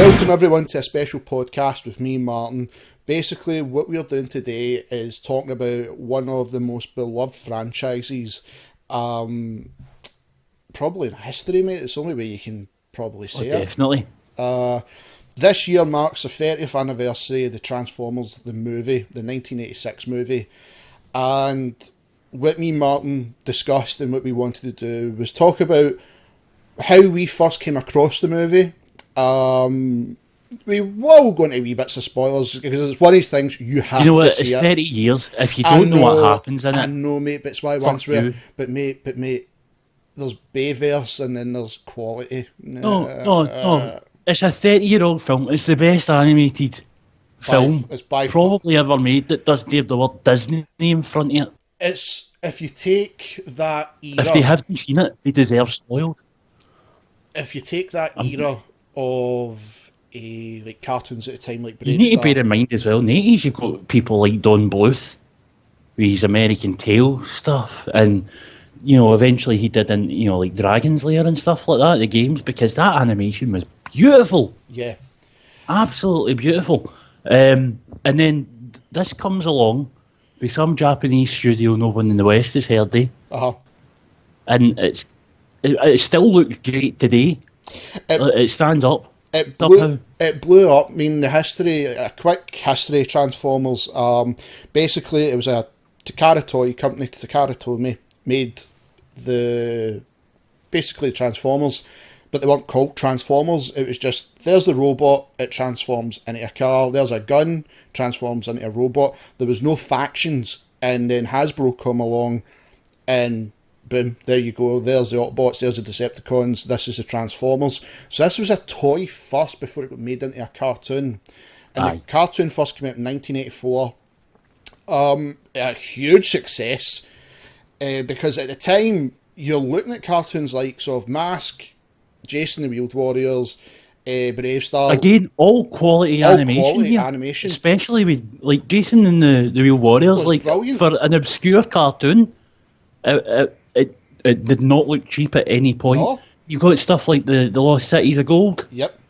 Welcome everyone to a special podcast with me, Martin. Basically, what we're doing today is talking about one of the most beloved franchises, probably in history, mate. It's the only way you can probably say it. Definitely. This year marks the 30th anniversary of the Transformers, the movie, the 1986 movie. And what me and Martin discussed and what we wanted to do was talk about how we first came across the movie. We will go into wee bits of spoilers because it's one of these things you have to see. It's 30 years. If you don't know what happens in it, I know, mate, but it's why once we're... But mate, there's Bayverse and then there's quality. No. It's a 30-year-old film. It's the best animated film probably ever made that doesn't have the word Disney in front of it. It's, if you take that era... If they haven't seen it, they deserve spoiled. If you take that era of like cartoons at the time, like you need to bear in mind as well, in the 80s you've got people like Don Bluth with his American Tail stuff, and eventually he did in like Dragon's Lair and stuff like that, the games, because that animation was beautiful. Yeah, absolutely beautiful. And then this comes along with some Japanese studio no one in the West has heard of. And it still looks great today. It stands up. It blew up. I mean, a quick history of Transformers. Basically, it was a Takara Toy company. Takara Toy made the Transformers, but they weren't called Transformers. It was just, there's the robot, it transforms into a car. There's a gun, transforms into a robot. There was no factions, and then Hasbro come along, and boom, there you go. There's the Autobots, there's the Decepticons, this is the Transformers. So this was a toy first before it got made into a cartoon. And the cartoon first came out in 1984. A huge success, because at the time, you're looking at cartoons like sort of Mask, Jason the Wheeled Warriors, Brave Star. Again, all quality animation. Especially with like Jason and the Wheeled Warriors. Like, brilliant. For an obscure cartoon, it did not look cheap at any point. No. You've got stuff like the Lost Cities of Gold. Yep.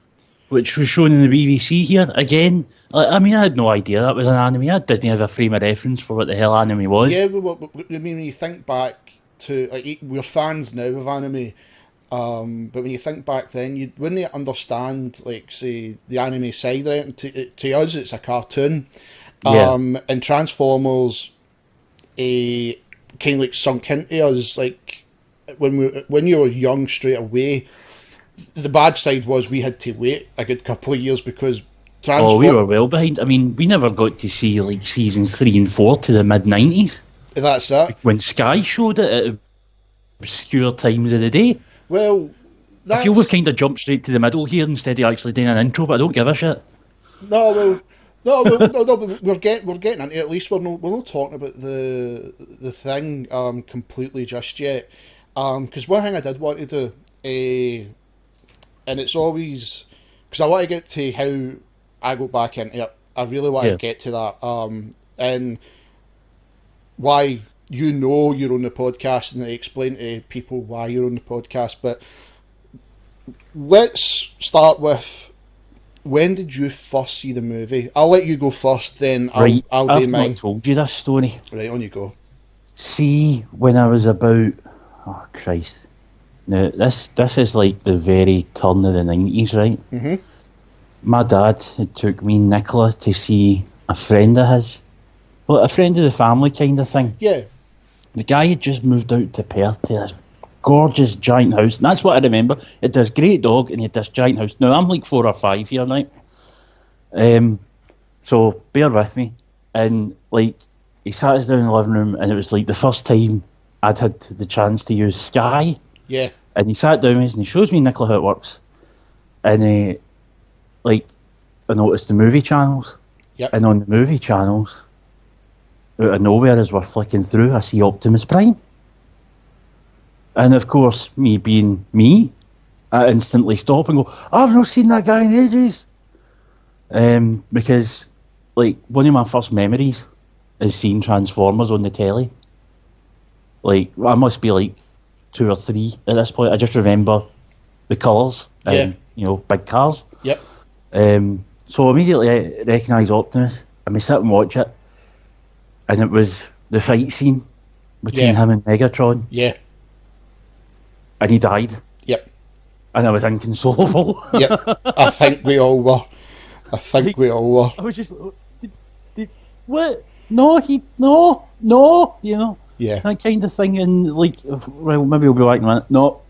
Which was shown in the BBC here. Again, I had no idea that was an anime. I didn't have a frame of reference for what the hell anime was. Yeah, when you think back to... Like, we're fans now of anime, but when you think back then, you wouldn't understand, like, say, the anime side of it. To us, it's a cartoon. And Transformers... kind of like sunk into us, like when you were young straight away. The bad side was we had to wait a good couple of years because we were well behind. I mean, we never got to see like seasons 3 and 4 to the mid-90s. That's it. When Sky showed it at obscure times of the day. Well, I feel we've kind of jumped straight to the middle here instead of actually doing an intro, but I don't give a shit. No, but we're getting into it. At least we're not talking about the thing completely just yet. Because one thing I did want to do, and it's always because I want to get to how I go back into it. I really want to get to that, and why you're on the podcast, and explain to people why you're on the podcast. But let's start with. When did you first see the movie? I'll let you go first, then I'll do mine. I've not told you this story. Right, on you go. See, when I was about... Oh, Christ. Now, this is like the very turn of the 90s, right? Mm-hmm. My dad had took me and Nicola to see a friend of his. Well, a friend of the family kind of thing. Yeah. The guy had just moved out to Perth to this gorgeous giant house, and that's what I remember. It does great dog, and he had this giant house. Now I'm like 4 or 5 here, right? So bear with me. And like, he sat us down in the living room, and it was like the first time I'd had the chance to use Sky. Yeah. And he sat down with us, and he shows me Nicola how it works. And I noticed the movie channels. Yep. And on the movie channels, out of nowhere, as we're flicking through, I see Optimus Prime. And of course, me being me, I instantly stop and go, I've not seen that guy in ages. Because, like, one of my first memories is seeing Transformers on the telly. Like, I must be like 2 or 3 at this point. I just remember the colours and, big cars. Yep. So immediately I recognise Optimus, and we sit and watch it, and it was the fight scene between him and Megatron. Yeah. And he died. Yep. And I was inconsolable. Yep. I think we all were. I was just, what? No, you know. Yeah. That kind of thing, and like, well, maybe we'll be back in a minute. No.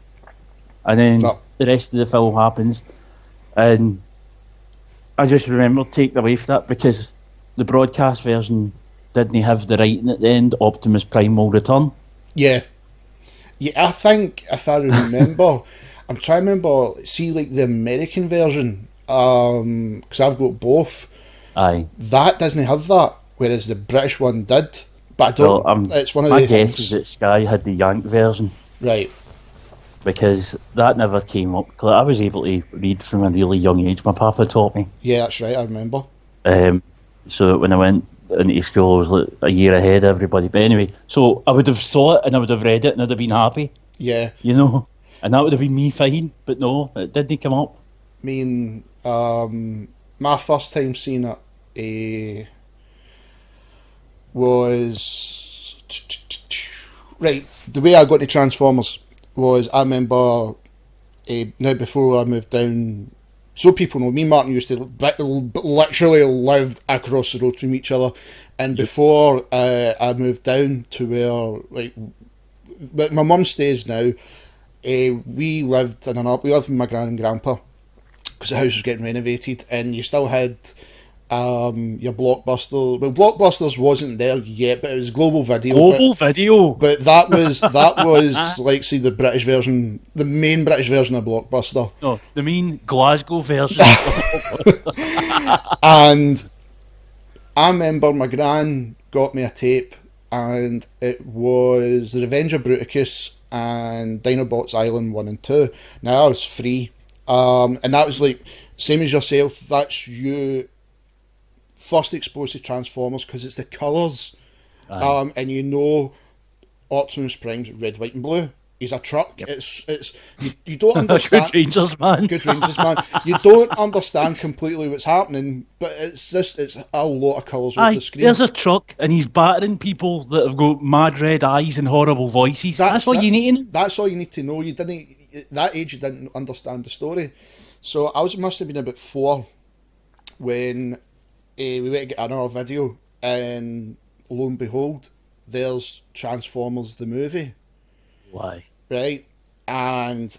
And then the rest of the film happens, and I just remember taking away from that because the broadcast version didn't have the writing at the end, Optimus Prime will return. Yeah. Yeah, I think, if I remember, I'm trying to remember, see, like, the American version, because I've got both. Aye. That doesn't have that, whereas the British one did. But I don't, it's one of the my guess is that Sky had the Yank version. Right. Because that never came up. I was able to read from a really young age. My papa taught me. Yeah, that's right, I remember. So when I went into school, I was like a year ahead of everybody. But anyway, so I would have saw it and I would have read it and I'd have been happy. Yeah. You know? And that would have been me fine. But no, it didn't come up. I mean, my first time seeing it was... Right, the way I got to Transformers was, I remember, now before I moved down, so people know, me and Martin used to literally lived across the road from each other, and before I moved down to where, like my mum stays now, we lived with my gran and grandpa, because the house was getting renovated, and you still had your Blockbuster. Well, Blockbusters wasn't there yet, but it was Global Video. But that was like, see, the British version, the main British version of Blockbuster. No, the main Glasgow version. And I remember my gran got me a tape, and it was The Revenge of Bruticus and Dinobots Island 1 and 2. Now, I was free. And that was like, same as yourself, that's you first exposed to Transformers, because it's the colours, and you know Optimus Prime's red, white and blue. He's a truck. Yep. It's you don't understand. Good Rangers man. You don't understand completely what's happening, but it's a lot of colours on the screen. There's a truck and he's battering people that have got mad red eyes and horrible voices. That's all you need to know. That's all you need to know. You didn't, at that age, you didn't understand the story. So must have been about 4 when we went to get another video, and lo and behold, there's Transformers the movie. Why? Right? And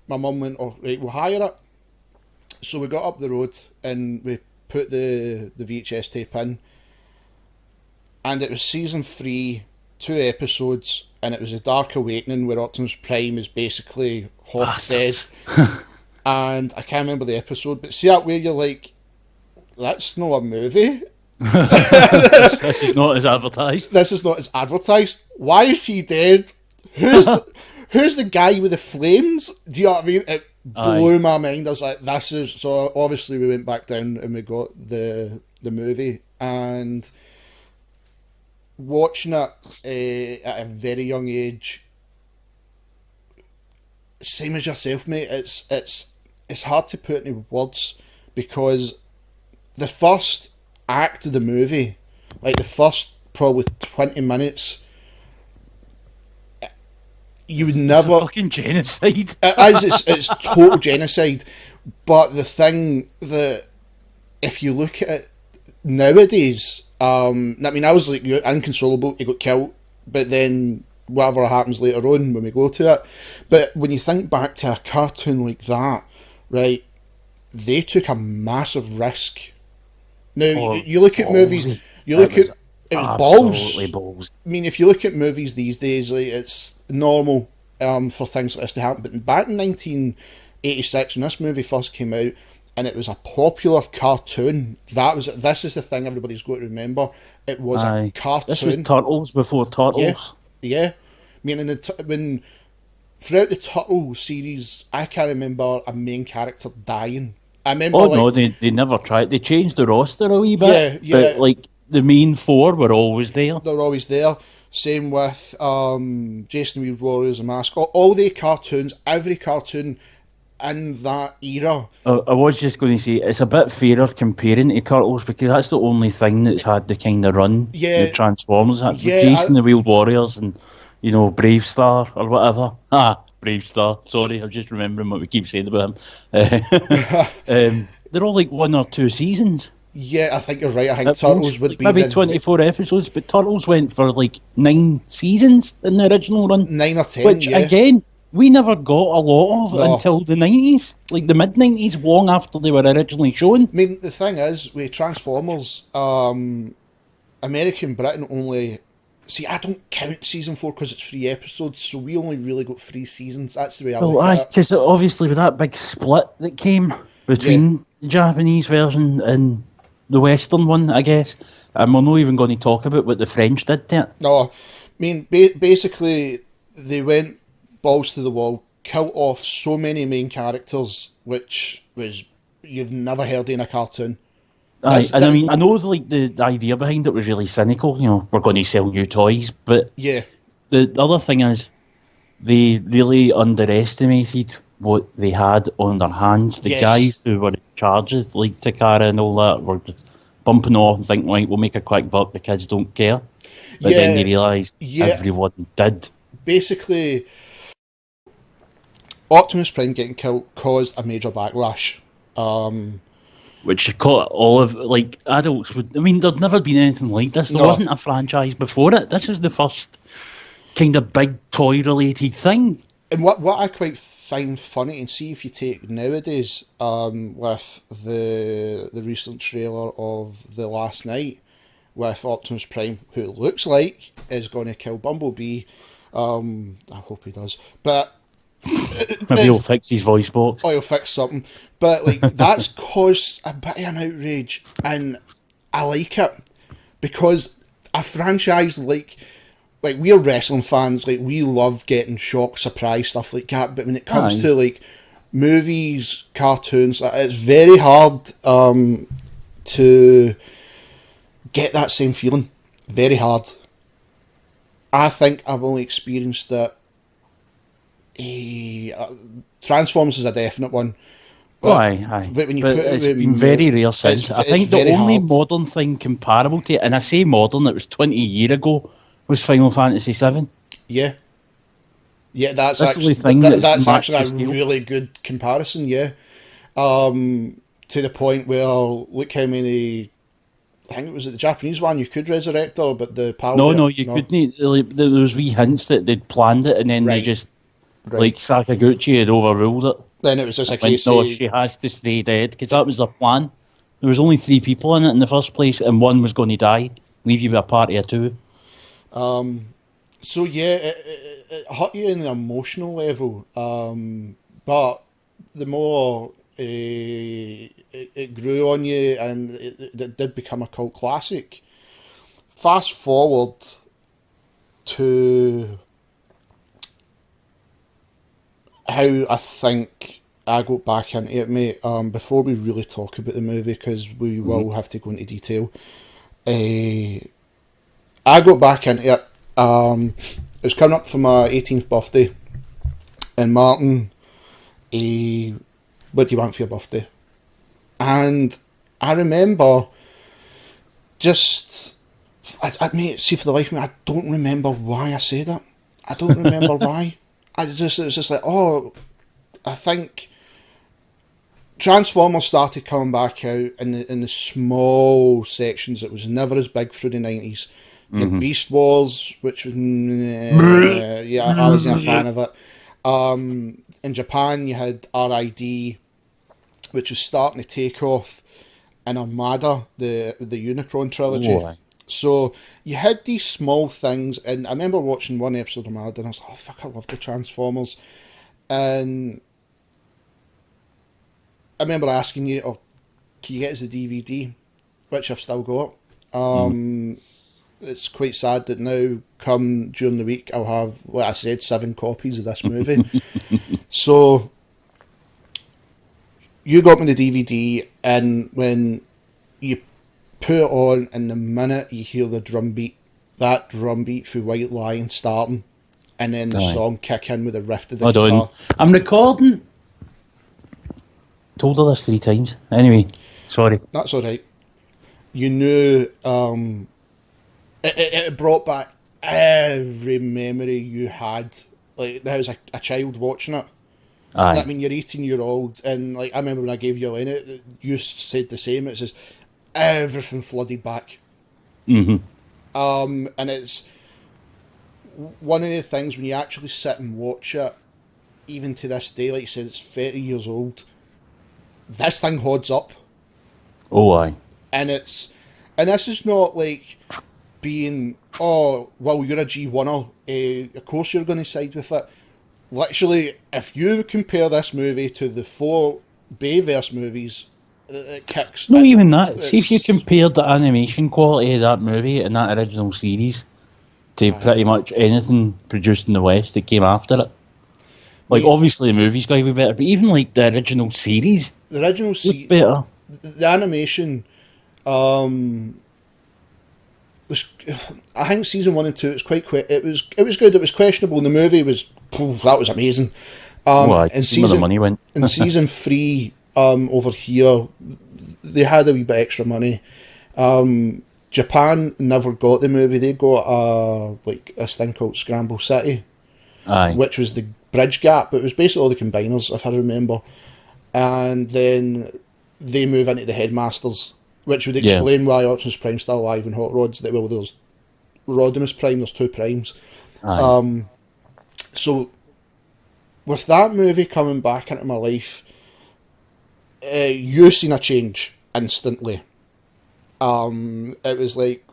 my mum went, oh, right, we'll hire it. So we got up the road and we put the VHS tape in, and it was season 3, 2 episodes, and it was A Dark Awakening, where Optimus Prime is basically half dead. And I can't remember the episode, but see that way you're like, that's not a movie. This is not as advertised. This is not as advertised. Why is he dead? Who's the guy with the flames? Do you know what I mean? It blew my mind. I was like, this is... So obviously we went back down and we got the movie, and watching it at a very young age, same as yourself, mate, it's hard to put into words, because the first act of the movie, like the first probably 20 minutes, you would never... It's a fucking genocide. It's total genocide. But the thing that, if you look at it nowadays, I mean, I was like, you're inconsolable, he got killed, but then whatever happens later on when we go to it. But when you think back to a cartoon like that, right, they took a massive risk. Now, you look at movies, it was balls. I mean, if you look at movies these days, like, it's normal for things like this to happen. But back in 1986, when this movie first came out, and it was a popular cartoon, this is the thing everybody's got to remember. It was a cartoon. This was Turtles before Turtles. Yeah. I mean, when throughout the Turtle series, I can't remember a main character dying. I remember, they never tried. They changed the roster a wee bit. Yeah. But like the main 4 were always there. They're always there. Same with Jason Weird Warriors and Mask. All the cartoons, every cartoon in that era. I was just going to say, it's a bit fairer comparing to Turtles because that's the only thing that's had the kind of run Yeah, the Transformers had. With yeah, Jason the Wheeled Warriors and, Brave Star or whatever. Brave Star. Sorry, I'm just remembering what we keep saying about him. They're all like 1 or 2 seasons. yeah, I think you're right. I think At Turtles most, would like be maybe the 24 episodes, but Turtles went for like 9 seasons in the original run. 9 or 10, which, yeah. again, we never got a lot of No. until the 90s. Like the mid-90s, long after they were originally shown. I mean, the thing is, with Transformers, American Britain only... See, I don't count season 4 because it's 3 episodes, so we only really got 3 seasons. That's the way I look at it. Because obviously with that big split that came between the Japanese version and the Western one, I guess, and we're not even going to talk about what the French did to it. No, I mean, basically, they went balls to the wall, killed off so many main characters, which was you've never heard in a cartoon. I mean, I know like the idea behind it was really cynical. We're going to sell new toys, but yeah, the other thing is they really underestimated what they had on their hands. The guys who were in charge of like Takara and all that were just bumping off and thinking, right, we'll make a quick buck. The kids don't care, but then they realised everyone did. Basically, Optimus Prime getting killed caused a major backlash. Which caught all of, like, adults would... I mean, there'd never been anything like this. There wasn't a franchise before it. This is the first kind of big toy-related thing. And what I quite find funny, and see if you take nowadays, with the recent trailer of The Last Night, with Optimus Prime, who it looks like is going to kill Bumblebee. I hope he does. But... Maybe he'll fix his voice box. Oh, he'll fix something. But, like, that's caused a bit of an outrage, and I like it. Because a franchise like we're wrestling fans, like, we love getting shock, surprise, stuff like that, but when it comes to, like, movies, cartoons, it's very hard to get that same feeling. Very hard. I think I've only experienced it. Transformers is a definite one. But, but when you put it's been very rare since. I think the only modern thing comparable to it, and I say modern, it was 20 years ago, was Final Fantasy VII. Yeah. Yeah, that's actually that's actually a really good comparison, yeah. To the point where, look how many... I think it was the Japanese one, you could resurrect her, but the PAL... No, you couldn't. There was wee hints that they'd planned it, and then they just... Like Sakaguchi had overruled it. Then it was just a case no, she has to stay dead, because that was their plan. There was only 3 people in it in the first place, and one was going to die. Leave you with a party of 2. So yeah, it hurt you on an emotional level. But the more it grew on you, and it did become a cult classic. Fast forward to how I think I got back into it, mate, before we really talk about the movie, because we will have to go into detail. I got back into it. It was coming up for my 18th birthday, and Martin, what do you want for your birthday? And I remember just, mate, see, for the life of me, I don't remember why I said it. I don't remember why. It was just like, I think Transformers started coming back out in the small sections. It was never as big through the 90s. You had Beast Wars, which was, I wasn't a fan of it. In Japan, you had RID, which was starting to take off, and Armada, the Unicron trilogy. Oh, so you had these small things, and I remember watching one episode of Marty, and I was like, oh fuck, I love the Transformers. And I remember asking you, oh, can you get us a DVD? Which I've still got. It's quite sad that now, come during the week, I'll have, like I said, 7 copies of this movie. So you got me the DVD, and when you put it on, and the minute you hear the drum beat, that drum beat for White Lion starting, and then the song kick in with the riff of the guitar. I'm recording. told her this 3 times. Anyway, sorry. That's all right. You knew it brought back every memory you had. Like, there was a child watching it. Aye. I mean, you're 18-year-old, and like I remember when I gave you a line, you said the same. It says everything flooded back. Mm-hmm. And it's one of the things when you actually sit and watch it, even to this day, like you said, it's 30 years old. This thing holds up. Oh, aye. And this is not like being, oh, well, you're a G1er, of course you're going to side with it. Literally, if you compare this movie to the 4 Bayverse movies, it kicks. Not even that. See if you compared the animation quality of that movie and that original series to pretty much anything produced in the West that came after it. Like, obviously the movie's got to be better, but even like the original series. The original series. Better. The animation, I think season 1 and 2, it was good. It was questionable. And the movie was, that was amazing. Where the money went. In season 3, over here, they had a wee bit extra money. Japan never got the movie. They got this thing called Scramble City, which was the bridge gap. It was basically all the combiners, if I remember. And then they move into the Headmasters, which would explain why Optimus Prime's still alive in Hot Rods. Well, there's Rodimus Prime, there's 2 Primes. So, with that movie coming back into my life, you've seen a change instantly. It was like,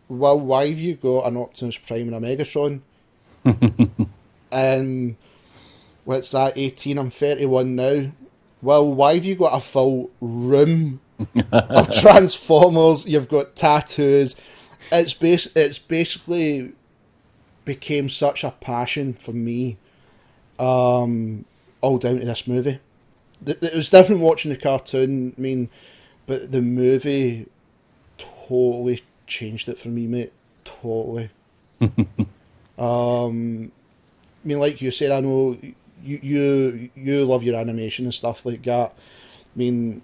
well, why have you got an Optimus Prime and a Megatron? And what's that, 18? I'm 31 now. Well, why have you got a full room of Transformers? You've got tattoos. It's basically became such a passion for me, all down to this movie. It was different watching the cartoon, but the movie totally changed it for me, mate. Totally. Like you said, I know you love your animation and stuff like that. Even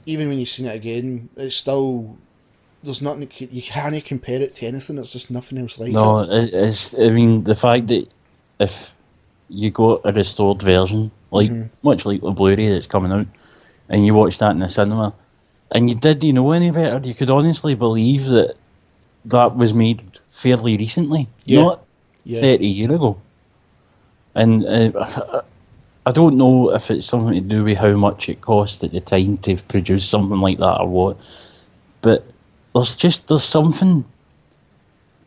when you've seen it again, it's still, there's nothing, you can't compare it to anything. It's just nothing else like it. No, it's the fact that if you got a restored version, much like the Blu-ray that's coming out, and you watch that in the cinema, and you didn't know any better, you could honestly believe that was made fairly recently, not 30 years ago. And I don't know if it's something to do with how much it cost at the time to produce something like that or what, but there's something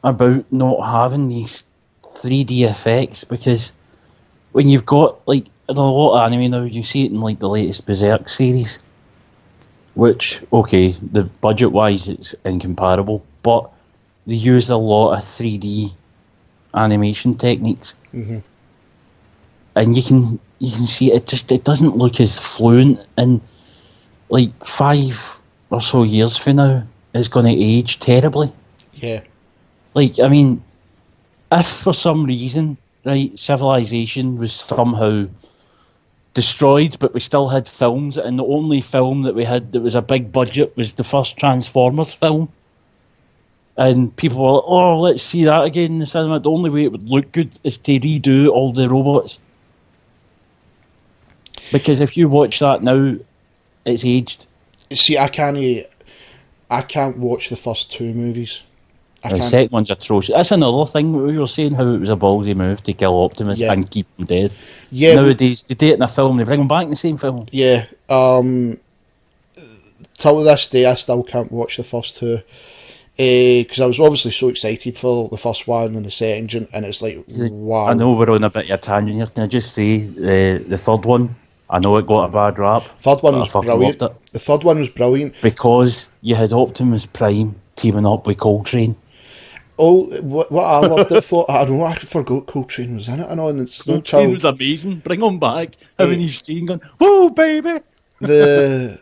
about not having these 3D effects, because when you've got, like, in a lot of anime now, you see it in like the latest Berserk series, which, okay, the budget wise it's incomparable, but they use a lot of 3D animation techniques. And you can see it doesn't look as fluent, and like 5 or so years from now it's going to age terribly. Like, if for some reason, right, civilization was somehow destroyed, but we still had films, and the only film that we had that was a big budget was the first Transformers film, and people were like, oh, let's see that again in the cinema, the only way it would look good is to redo all the robots. Because if you watch that now, it's aged. See, I can't watch the first 2 movies. The second one's atrocious. That's another thing. We were saying how it was a ballsy move to kill Optimus and keep him dead. Nowadays, they do it in a film, they bring him back in the same film. Till this day, I still can't watch the first 2. Because I was obviously so excited for the first one and the second, and it's like, wow. I know we're on a bit of a tangent here. Can I just say, the third one, I know it got a bad rap. Third one was brilliant. The third one was brilliant. Because you had Optimus Prime teaming up with Coltrane. Oh, what I loved it for, I don't know, I forgot Coltrane was in it. I know, and it's Coltrane was amazing. Bring him back. Having his chain gun. Woo, baby! The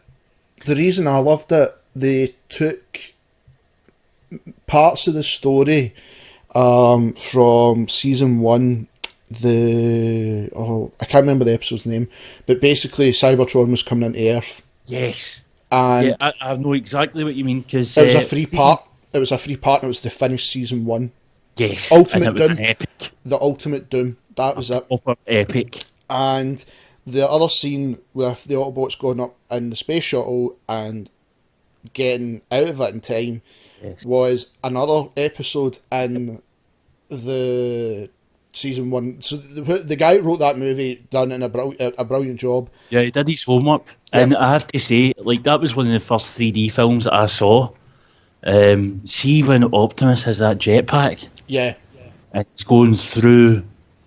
reason I loved it, they took parts of the story from season 1 I can't remember the episode's name, but basically Cybertron was coming into Earth. Yes. And I know exactly what you mean, because it was a free part. It was a free part, and it was to finish season 1. Yes, Ultimate and it was Doom. an epic. The Ultimate Doom. That was it. Proper epic. And the other scene with the Autobots going up in the space shuttle and getting out of it in time was another episode in the season 1. So the guy who wrote that movie done a brilliant job. Yeah, he did his homework, and I have to say, like, that was one of the first 3D films that I saw. See when Optimus has that jetpack, and it's going through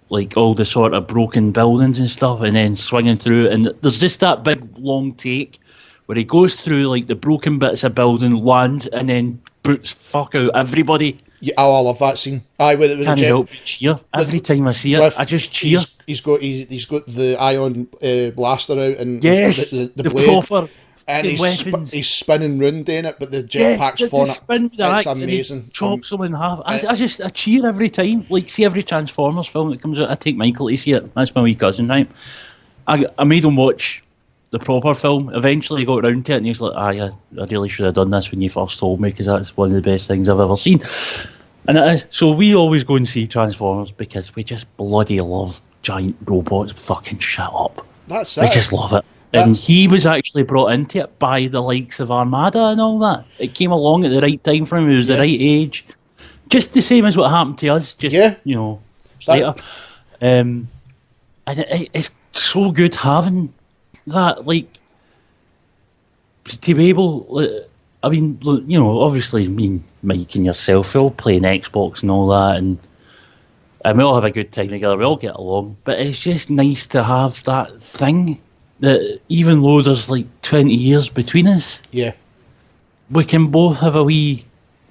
like all the sort of broken buildings and stuff, and then swinging through, and there's just that big long take where he goes through like the broken bits of building, lands, and then boots fuck out everybody. Yeah, I love that scene. Can't help but cheer every time I see it. I just cheer. He's got the ion blaster out and the blade, proper and he's spinning round doing it, but the jetpack's falling. It's amazing. Chops him in half. I cheer every time. Like, see every Transformers film that comes out, I take Michael to see it. That's my wee cousin, right? I made him watch the proper film. Eventually he got around to it, and he was like, I really should have done this when you first told me, because that's one of the best things I've ever seen. And it is. So we always go and see Transformers because we just bloody love giant robots fucking shit up. That's it. We just love it. And he was actually brought into it by the likes of Armada and all that. It came along at the right time for him. He was the right age. Just the same as what happened to us. Just, later. And it's so good having that, like, to be able... I mean, obviously me and Mike and yourself, we all play an Xbox and all that, and we all have a good time together, we all get along, but it's just nice to have that thing that even though there's like 20 years between us, we can both have a wee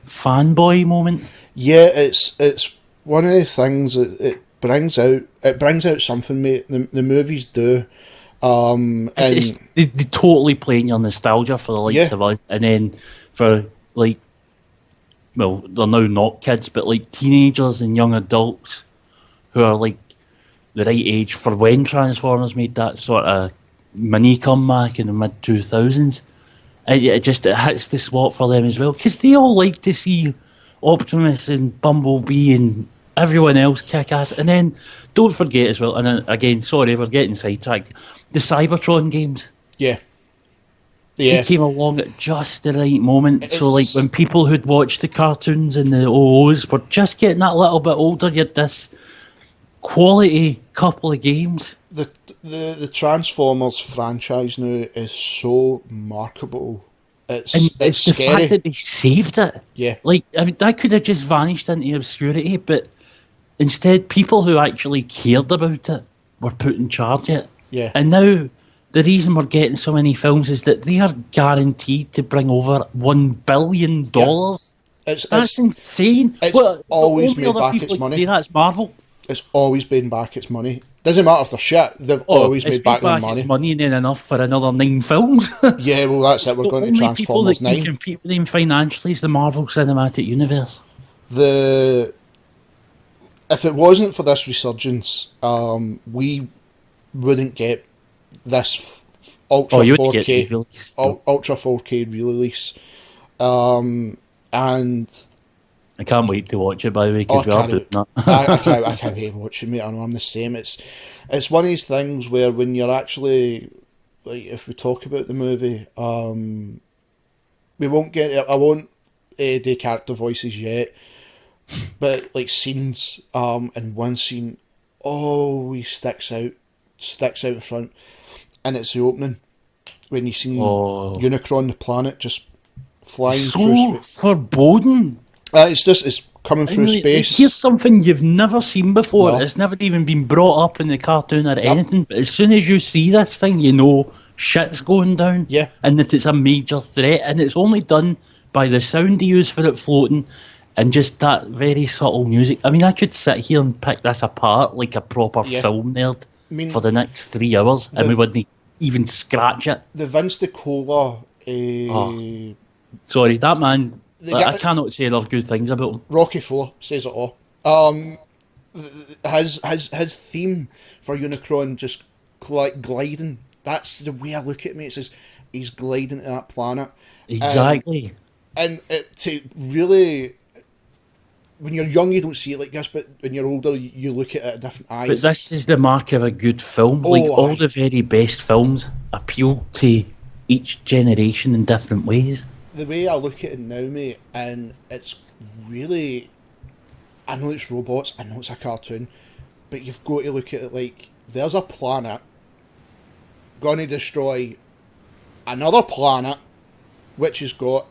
fanboy moment. Yeah, it's one of the things that it brings out something, mate. The movies do. They totally play in your nostalgia for the likes of us, and then for, like, well, they're now not kids, but like teenagers and young adults who are like the right age for when Transformers made that sort of mini comeback in the mid 2000s. It hits the spot for them as well, because they all like to see Optimus and Bumblebee and everyone else kick ass. And then don't forget as well, and then, again, sorry, we're getting sidetracked, the Cybertron games. They came along at just the right moment. So, like, when people who'd watched the cartoons and the OOs were just getting that little bit older, you had this quality couple of games. The Transformers franchise now is so marketable. It's the scary. fact that they saved it. Yeah. Like, I mean, that could have just vanished into obscurity, but instead, people who actually cared about it were put in charge of it. Yeah. And now, the reason we're getting so many films is that they are guaranteed to bring over $1 billion. That's insane. It's always made back its money. That's Marvel. It's always made back its money. Doesn't matter if they're shit. They've always made back their money. Its money and then enough for another 9 films. Yeah, well, that's it. We're going to Transformers 9. The only people that can compete with them financially is the Marvel Cinematic Universe. If it wasn't for this resurgence, we wouldn't get this Ultra 4K Ultra 4K release. And I can't wait to watch it, by the way, because we are doing that. I can't wait watching it. I know I'm the same. It's one of these things where when you're actually, like, if we talk about the movie, we won't get it. I won't do character voices yet, but like scenes, and one scene always sticks out in front, and it's the opening when you see Unicron, the planet, just flying through space. Foreboding. It's coming through space. Here's something you've never seen before. No. It's never even been brought up in the cartoon or anything. But as soon as you see this thing, you know shit's going down. Yeah. And that it's a major threat. And it's only done by the sound they use for it floating and just that very subtle music. I mean, I could sit here and pick this apart like a proper film nerd for the next 3 hours, and we wouldn't even scratch it. The Vince DiCola... Sorry, that man... I cannot say enough good things about him. Rocky IV says it all. his theme for Unicron just gliding. That's the way I look at it, mate. It says he's gliding to that planet. Exactly. And to really, when you're young, you don't see it like this, but when you're older, you look at it at different eyes. But this is the mark of a good film. All the very best films appeal to each generation in different ways. The way I look at it now, mate, and it's really, I know it's robots, I know it's a cartoon, but you've got to look at it like there's a planet going to destroy another planet which has got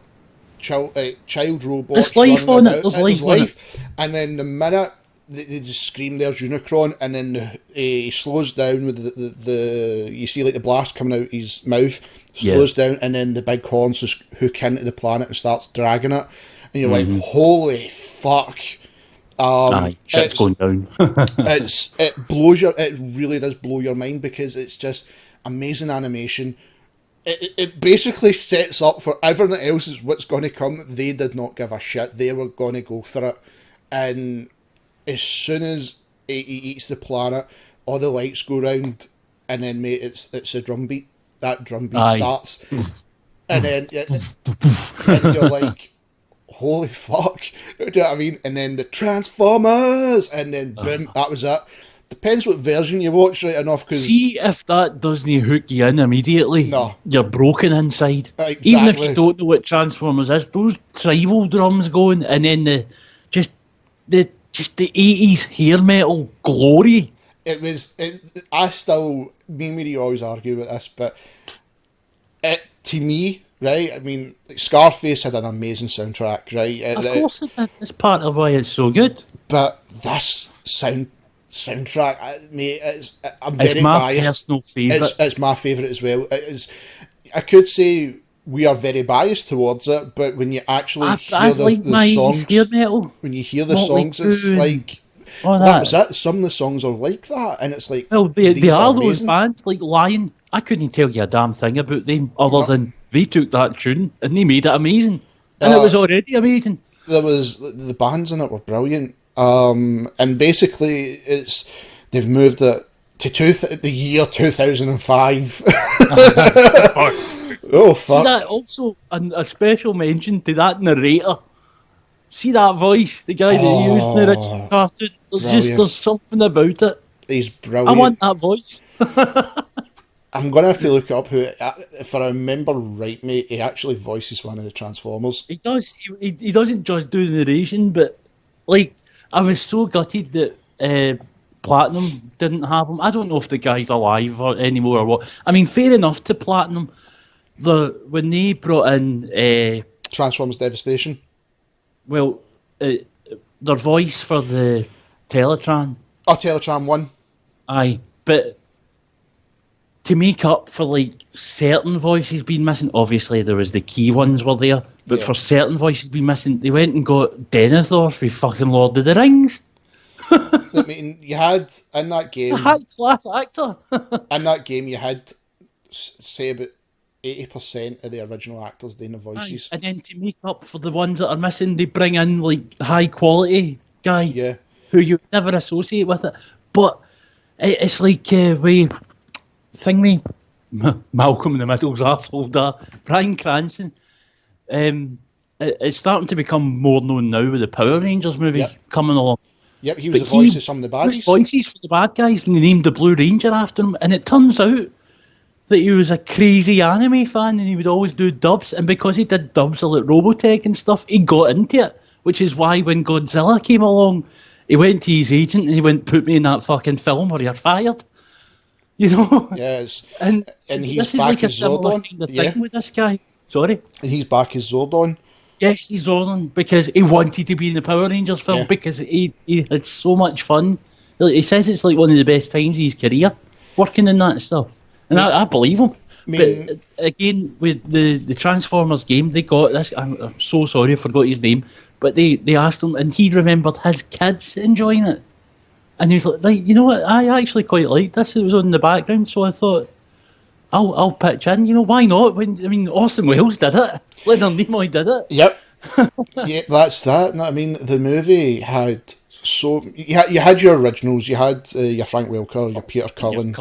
child robots. There's life on it. There's life. And then the minute they just scream, "There's Unicron," and then he slows down with the you see like the blast coming out his mouth, slows down, and then the big horns just hook into the planet and starts dragging it, and you're like, "Holy fuck!" Shit's going down. It really does blow your mind because it's just amazing animation. It basically sets up for everyone else is what's going to come. They did not give a shit. They were going to go for it. And as soon as he eats the planet, all the lights go round, and then, mate, it's a drum beat. That drum beat starts. And then and you're like, holy fuck. Do you know what I mean? And then the Transformers! And then, boom, that was it. Depends what version you watch, right enough. Cause see, if that doesn't hook you in immediately, you're broken inside. Exactly. Even if you don't know what Transformers is, those tribal drums going, and then the 80s hair metal glory. Me and Mary always argue with this, but to me, right, I mean, Scarface had an amazing soundtrack, right? Of course it did. It's part of why it's so good. But this soundtrack, mate, I'm very biased. It's my personal favourite. It's my favourite as well. It is. I could say we are very biased towards it, but when you actually hear the songs, when you hear the songs, it's like that was it. Some of the songs are like that, and it's like, well, they are those bands like Lion. I couldn't tell you a damn thing about them other than they took that tune and they made it amazing, and it was already amazing. The bands in it were brilliant. And basically, they've moved it to the year 2005. Oh fuck! See that also a special mention to that narrator. See that voice, the guy that used in the Richard cartoon. There's something about it. He's brilliant. I want that voice. I'm gonna have to look up who. If I remember right, mate, he actually voices one of the Transformers. He does. He doesn't just do the narration, but like. I was so gutted that Platinum didn't have him. I don't know if the guy's alive anymore or what. I mean, fair enough to Platinum. When they brought in Transformers Devastation. Well, their voice for the Teletran. Oh, Teletran 1. Aye, but to make up for like certain voices being missing, obviously there was the key ones were there, but for certain voices being missing, they went and got Denethor for fucking Lord of the Rings. I mean, you had in that game a high-class actor. In that game, you had say about 80% of the original actors doing the voices. And then to make up for the ones that are missing, they bring in like high-quality guy who you never associate with it. But it's like Malcolm in the Middle's arsehole, Bryan Cranston. It's starting to become more known now with the Power Rangers movie coming along. Yep, he was the voice of some of the baddies. Voices for the bad guys, and they named the Blue Ranger after him. And it turns out that he was a crazy anime fan, and he would always do dubs. And because he did dubs of like Robotech and stuff, he got into it. Which is why when Godzilla came along, he went to his agent and he went, "Put me in that fucking film or you're fired." You know? Yes. And he's this is back like a as similar Zordon. kind of thing with this guy. Sorry? And he's back as Zordon. Yes, he's Zordon because he wanted to be in the Power Rangers film because he had so much fun. He says it's like one of the best times of his career working in that stuff. And I believe him. But again, with the Transformers game, they got this. I'm so sorry, I forgot his name. But they asked him, and he remembered his kids enjoying it. And he was like, you know what? I actually quite liked this. It was on in the background, so I thought, I'll pitch in. You know, why not? Orson Welles did it. Leonard Nimoy did it. Yep. Yeah, that's that. I mean, the movie had so you had your originals. You had your Frank Welker, your Peter Cullen.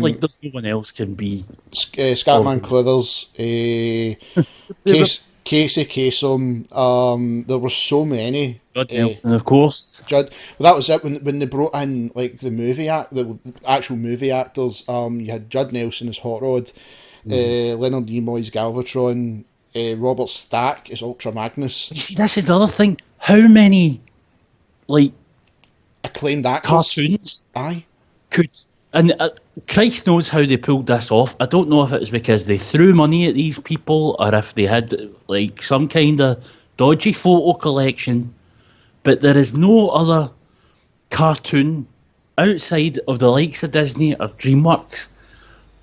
Like there's no one else can be. Scatman Crothers, Casey Kasem. There were so many. Judd Nelson, of course. Well, that was it when they brought in like the actual movie actors. You had Judd Nelson as Hot Rod, Leonard Nimoy's Galvatron, Robert Stack as Ultra Magnus. You see, this is the other thing. How many like acclaimed actors cartoons could, and Christ knows how they pulled this off. I don't know if it was because they threw money at these people or if they had like some kind of dodgy photo collection, but there is no other cartoon outside of the likes of Disney or DreamWorks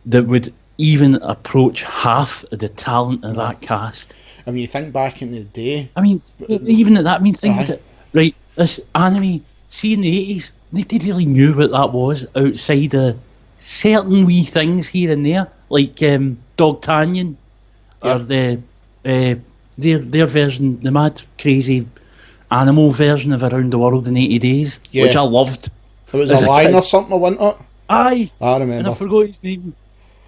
that would even approach half of the talent of that cast. I mean, you think back in the day. I mean, even at that, think of it. Right, this anime, see in the 80s, nobody really knew what that was outside of certain wee things here and there, like Dogtanian, or their version, the mad, crazy animal version of Around the World in 80 Days, which I loved. It was a line or something, wasn't it? Aye. I remember. And I forgot his name.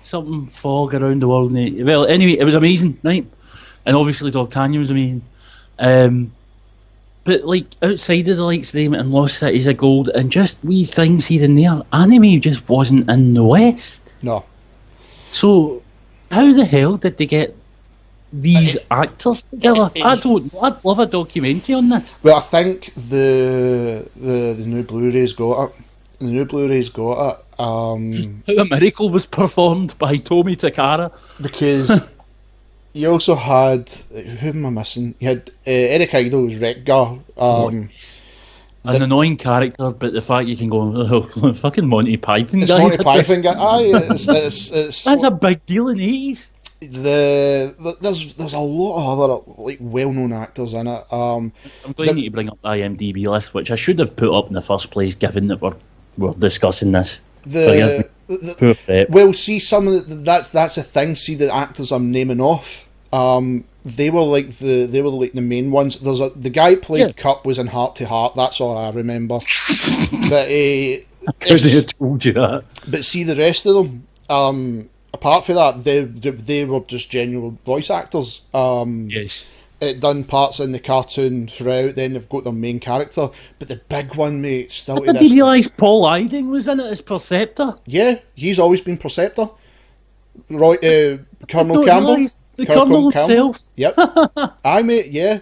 Something Fog Around the World in 80. Well, anyway, it was amazing, right? And obviously Dogtanian was amazing. But like outside of the likes of them and Lost Cities of Gold and just wee things here and there, anime just wasn't in the West. No. So how the hell did they get these actors together? I'd love a documentary on this. Well, I think the new Blu-rays got it. The new Blu-rays got it. How a Miracle was performed by Tomi Takara. Because you also had, who am I missing? You had Eric Idle as Wreck-Gar. An annoying character, but the fact you can go, fucking Monty Python guy. Monty Python guy. Aye, it's that's a big deal in the 80s. There's a lot of other like well-known actors in it. I'm going to need to bring up the IMDb list, which I should have put up in the first place, given that we're discussing this. Well, see, some of that's a thing. See, the actors I'm naming off, they were like the main ones. There's the guy who played Cup was in Heart to Heart. That's all I remember. But I couldn't have told you that. But see, the rest of them, apart from that, they were just genuine voice actors. Yes. Done parts in the cartoon throughout, then they've got their main character. But the big one, mate, still. Did you realise Paul Eiding was in it as Perceptor? Yeah, he's always been Perceptor. Colonel Campbell. The Colonel himself. Yep. Aye, mate, yeah.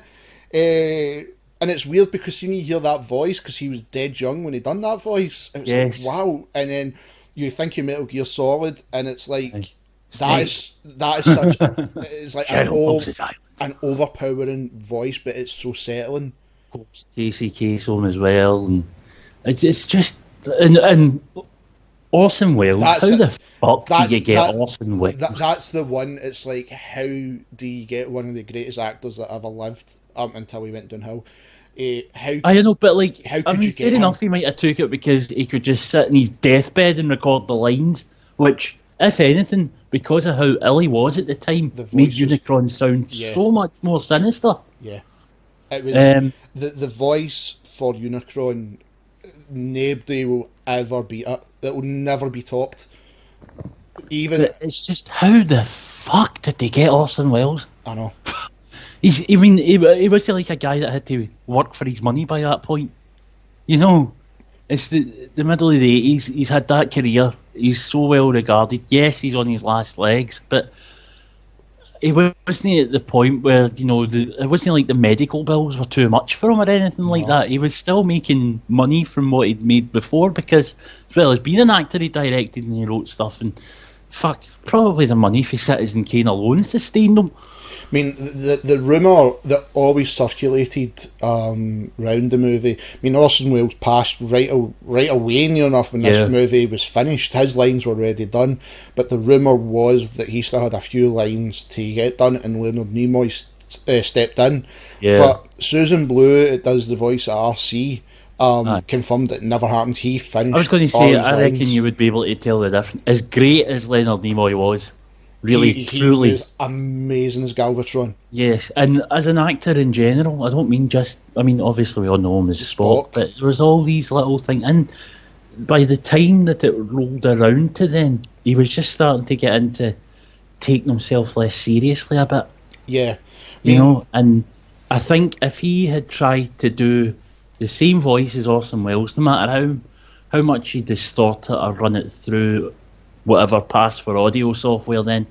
And it's weird because you hear that voice, because he was dead young when he done that voice. It was like, wow. And then you think of Metal Gear Solid, and it's like, that is such, it's like an overpowering voice, but it's so settling. Casey Kasem as well, and it's just and Orson Welles. How the fuck do you get Orson Welles? That's the one. It's like, how do you get one of the greatest actors that ever lived until he went downhill? I know, but like, fair enough, he might have took it because he could just sit in his deathbed and record the lines, which, if anything, because of how ill he was at the time, made Unicron sound so much more sinister. Yeah, it was the voice for Unicron. Nobody will ever beat it. It will never be topped. But it's just, how the fuck did they get Orson Welles? I know. He was like a guy that had to work for his money by that point. You know, it's the middle of the 80s. He's had that career. He's so well regarded. Yes, he's on his last legs, but he wasn't at the point where, you know, it wasn't like the medical bills were too much for him or anything like that. He was still making money from what he'd made before, because as well as being an actor, he directed and he wrote stuff, and probably the money for Citizen Kane alone sustained him. I mean, the rumour that always circulated round the movie. I mean, Orson Welles passed right away near enough when this movie was finished. His lines were already done, but the rumour was that he still had a few lines to get done, and Leonard Nimoy stepped in. Yeah. But Susan Blue, it does the voice of RC, confirmed it never happened. He finished. I was going to say, I reckon you would be able to tell the difference. As great as Leonard Nimoy was, Really, truly. He was amazing as Galvatron. Yes, and as an actor in general, I don't mean just. I mean, obviously we all know him as Spock, but there was all these little things. And by the time that it rolled around to then, he was just starting to get into taking himself less seriously a bit. Yeah, you know. And I think if he had tried to do the same voice as Orson Welles, no matter how much he distort it or run it through whatever passed for audio software, then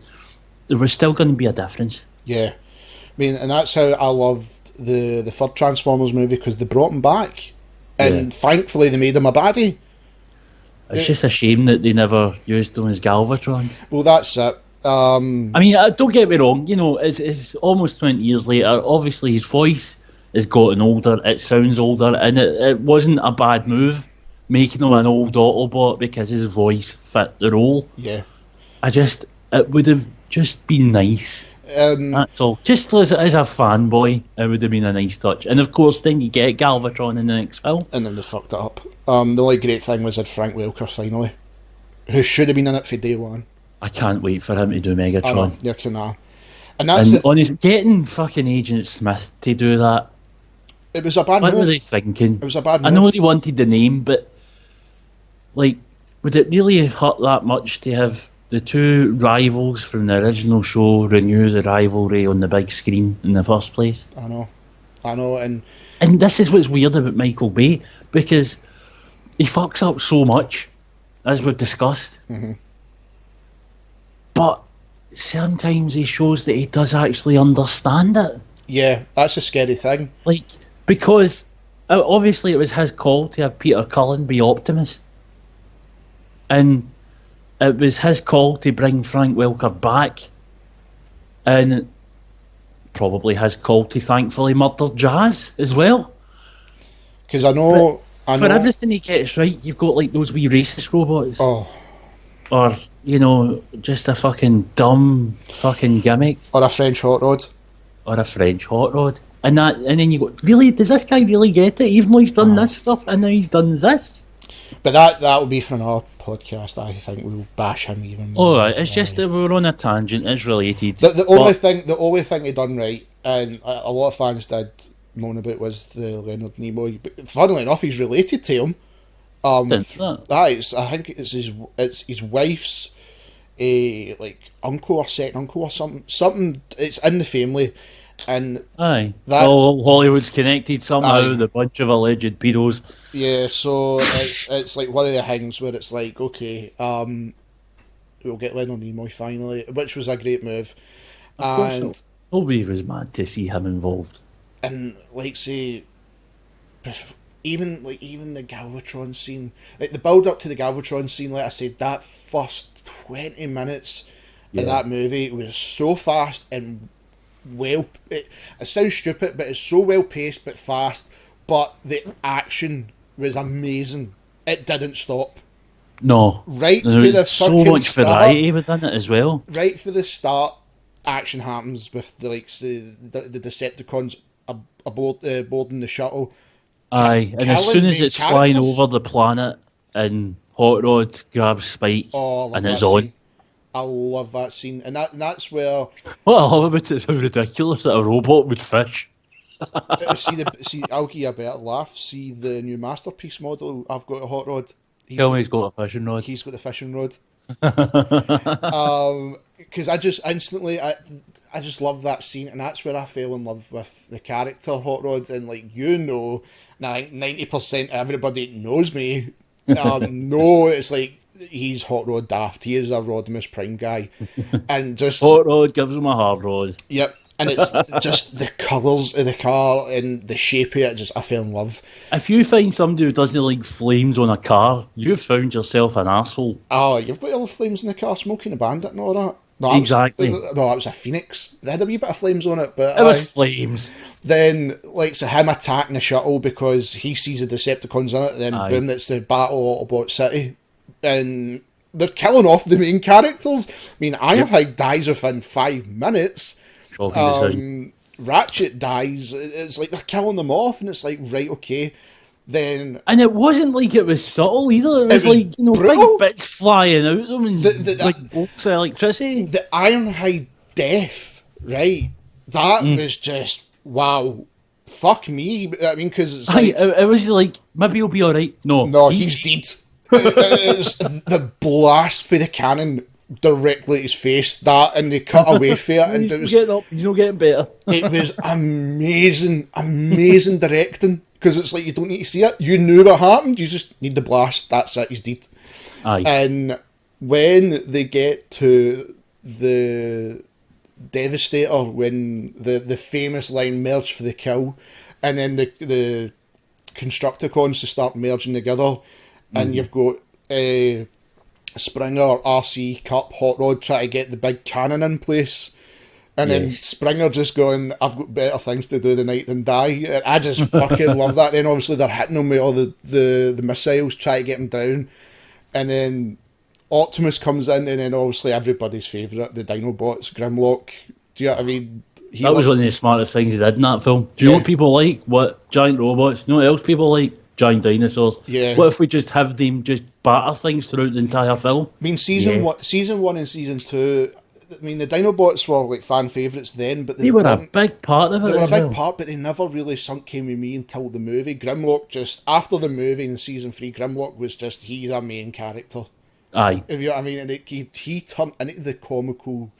there was still going to be a difference. Yeah, I mean, and that's how I loved the third Transformers movie, because they brought him back, and thankfully they made him a baddie. It's just a shame that they never used him as Galvatron. Well, that's it. I mean, don't get me wrong, you know, it's almost 20 years later. Obviously his voice has gotten older, it sounds older, and it wasn't a bad move making him an old Autobot because his voice fit the role. Yeah. It would have just been nice. That's all. Just as a fanboy, it would have been a nice touch. And of course, then you get Galvatron in the next film. And then they fucked it up. The only great thing was that Frank Welker finally, who should have been in it for day one. I can't wait for him to do Megatron. There can I. And that's honestly, getting fucking Agent Smith to do that. It was a bad move. What were they thinking? It was a bad move. I know they wanted the name, but like, would it really hurt that much to have the two rivals from the original show renew the rivalry on the big screen in the first place? I know, and this is what's weird about Michael Bay, because he fucks up so much, as we've discussed. Mm-hmm. But sometimes he shows that he does actually understand it. Yeah, that's a scary thing. Like, because obviously it was his call to have Peter Cullen be Optimus. And it was his call to bring Frank Welker back. And probably his call to thankfully murder Jazz as well. Because I know... For everything he gets right, you've got like those wee racist robots. Oh. Or, you know, just a fucking dumb fucking gimmick. Or a French hot rod. And then you go, really? Does this guy really get it? Even though he's done this stuff and now he's done this? But that will be for another podcast. I think we'll bash him even more. Alright, it's just that we're on a tangent. It's related. The only thing he done right, and a lot of fans did moan about, was the Leonard Nimoy. But funnily enough, he's related to him. I think it's his wife's uncle or second uncle or something. It's in the family, and Hollywood's connected somehow. The bunch of alleged pedos. Yeah, so it's like one of the things where it's like, okay, we'll get Leonard Nimoy finally, which was a great move. Of course, nobody was mad to see him involved. And even the Galvatron scene, like the build up to the Galvatron scene, like I said, that first 20 minutes of that movie was so fast and it sounds stupid, but it's so well paced but fast. But the action was amazing. It didn't stop. No, right for the so much variety within it as well. Right for the start, action happens with the Decepticons boarding the shuttle. And as soon as it's flying over the planet and Hot Rod grabs Spike and it's on. I love that scene. And that's where... What I love about it is how ridiculous that a robot would fish. I'll give you a better laugh. See the new Masterpiece model I've got a Hot Rod. He's got a fishing rod. He's got the fishing rod. Because I just instantly... I just love that scene, and that's where I fell in love with the character Hot Rod. And 90% of everybody knows me. No, it's like he's Hot Rod daft. He is a Rodimus Prime guy, and just Hot Rod gives him a hard rod. Yep, and it's just the colours of the car and the shape of it. I fell in love. If you find somebody who doesn't like flames on a car, you've found yourself an arsehole. Oh, you've got all the flames in the car, Smoking a Bandit and all that. No, exactly. That was a Phoenix. They had a wee bit of flames on it, but it was flames. Then, him attacking the shuttle because he sees the Decepticons in it, and then boom, it's the Battle of Autobot City, and they're killing off the main characters. I mean, Ironhide dies within 5 minutes. Shocking decision. Ratchet dies. It's like they're killing them off, and it's like, right, okay, then... And it wasn't like it was subtle either. It was like, brutal. big bits flying out of them and big bolts of electricity. The Ironhide death, right? That was just, wow. Fuck me. I mean, because it's like... It was like, maybe he'll be alright. No, he's dead. It's the blast for the cannon directly at his face, that, and they cut away from it, and it was... Getting up, he's not getting better. It was amazing directing, because it's like, you don't need to see it. You knew what happened, you just need the blast, that's it, he's dead. Aye. And when they get to the Devastator, when the famous line, merge for the kill, and then the Constructicons to start merging together, and you've got Springer, RC, Cup, Hot Rod try to get the big cannon in place, and then Springer just going, I've got better things to do tonight than die. And I just fucking love that. Then obviously they're hitting him with all the missiles, try to get him down, and then Optimus comes in, and then obviously everybody's favourite, the Dinobots, Grimlock. Do you know what I mean? That was one of the smartest things he did in that film. Do you know what people like? What giant robots? You know what else people like? Giant dinosaurs. Yeah. What if we just have them just batter things throughout the entire film? I mean, season one and season two. I mean, the Dinobots were like fan favourites then, but they were a big part of it. They were a big part, but they never really sunk in with me until the movie. Grimlock, just after the movie in season 3, Grimlock was just, he's a main character. Aye. If you know what I mean, and he turned into the comical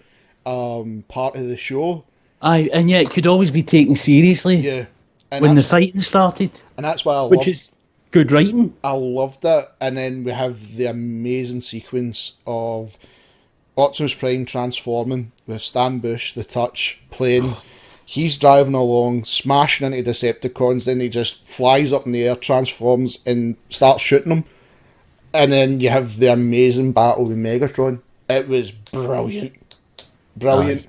part of the show. Aye, and yet it could always be taken seriously. Yeah. And when the fighting started. And that's why which is good writing. I loved it. And then we have the amazing sequence of Optimus Prime transforming with Stan Bush, the Touch, playing. He's driving along, smashing into Decepticons, then he just flies up in the air, transforms, and starts shooting them. And then you have the amazing battle with Megatron. It was brilliant. Brilliant.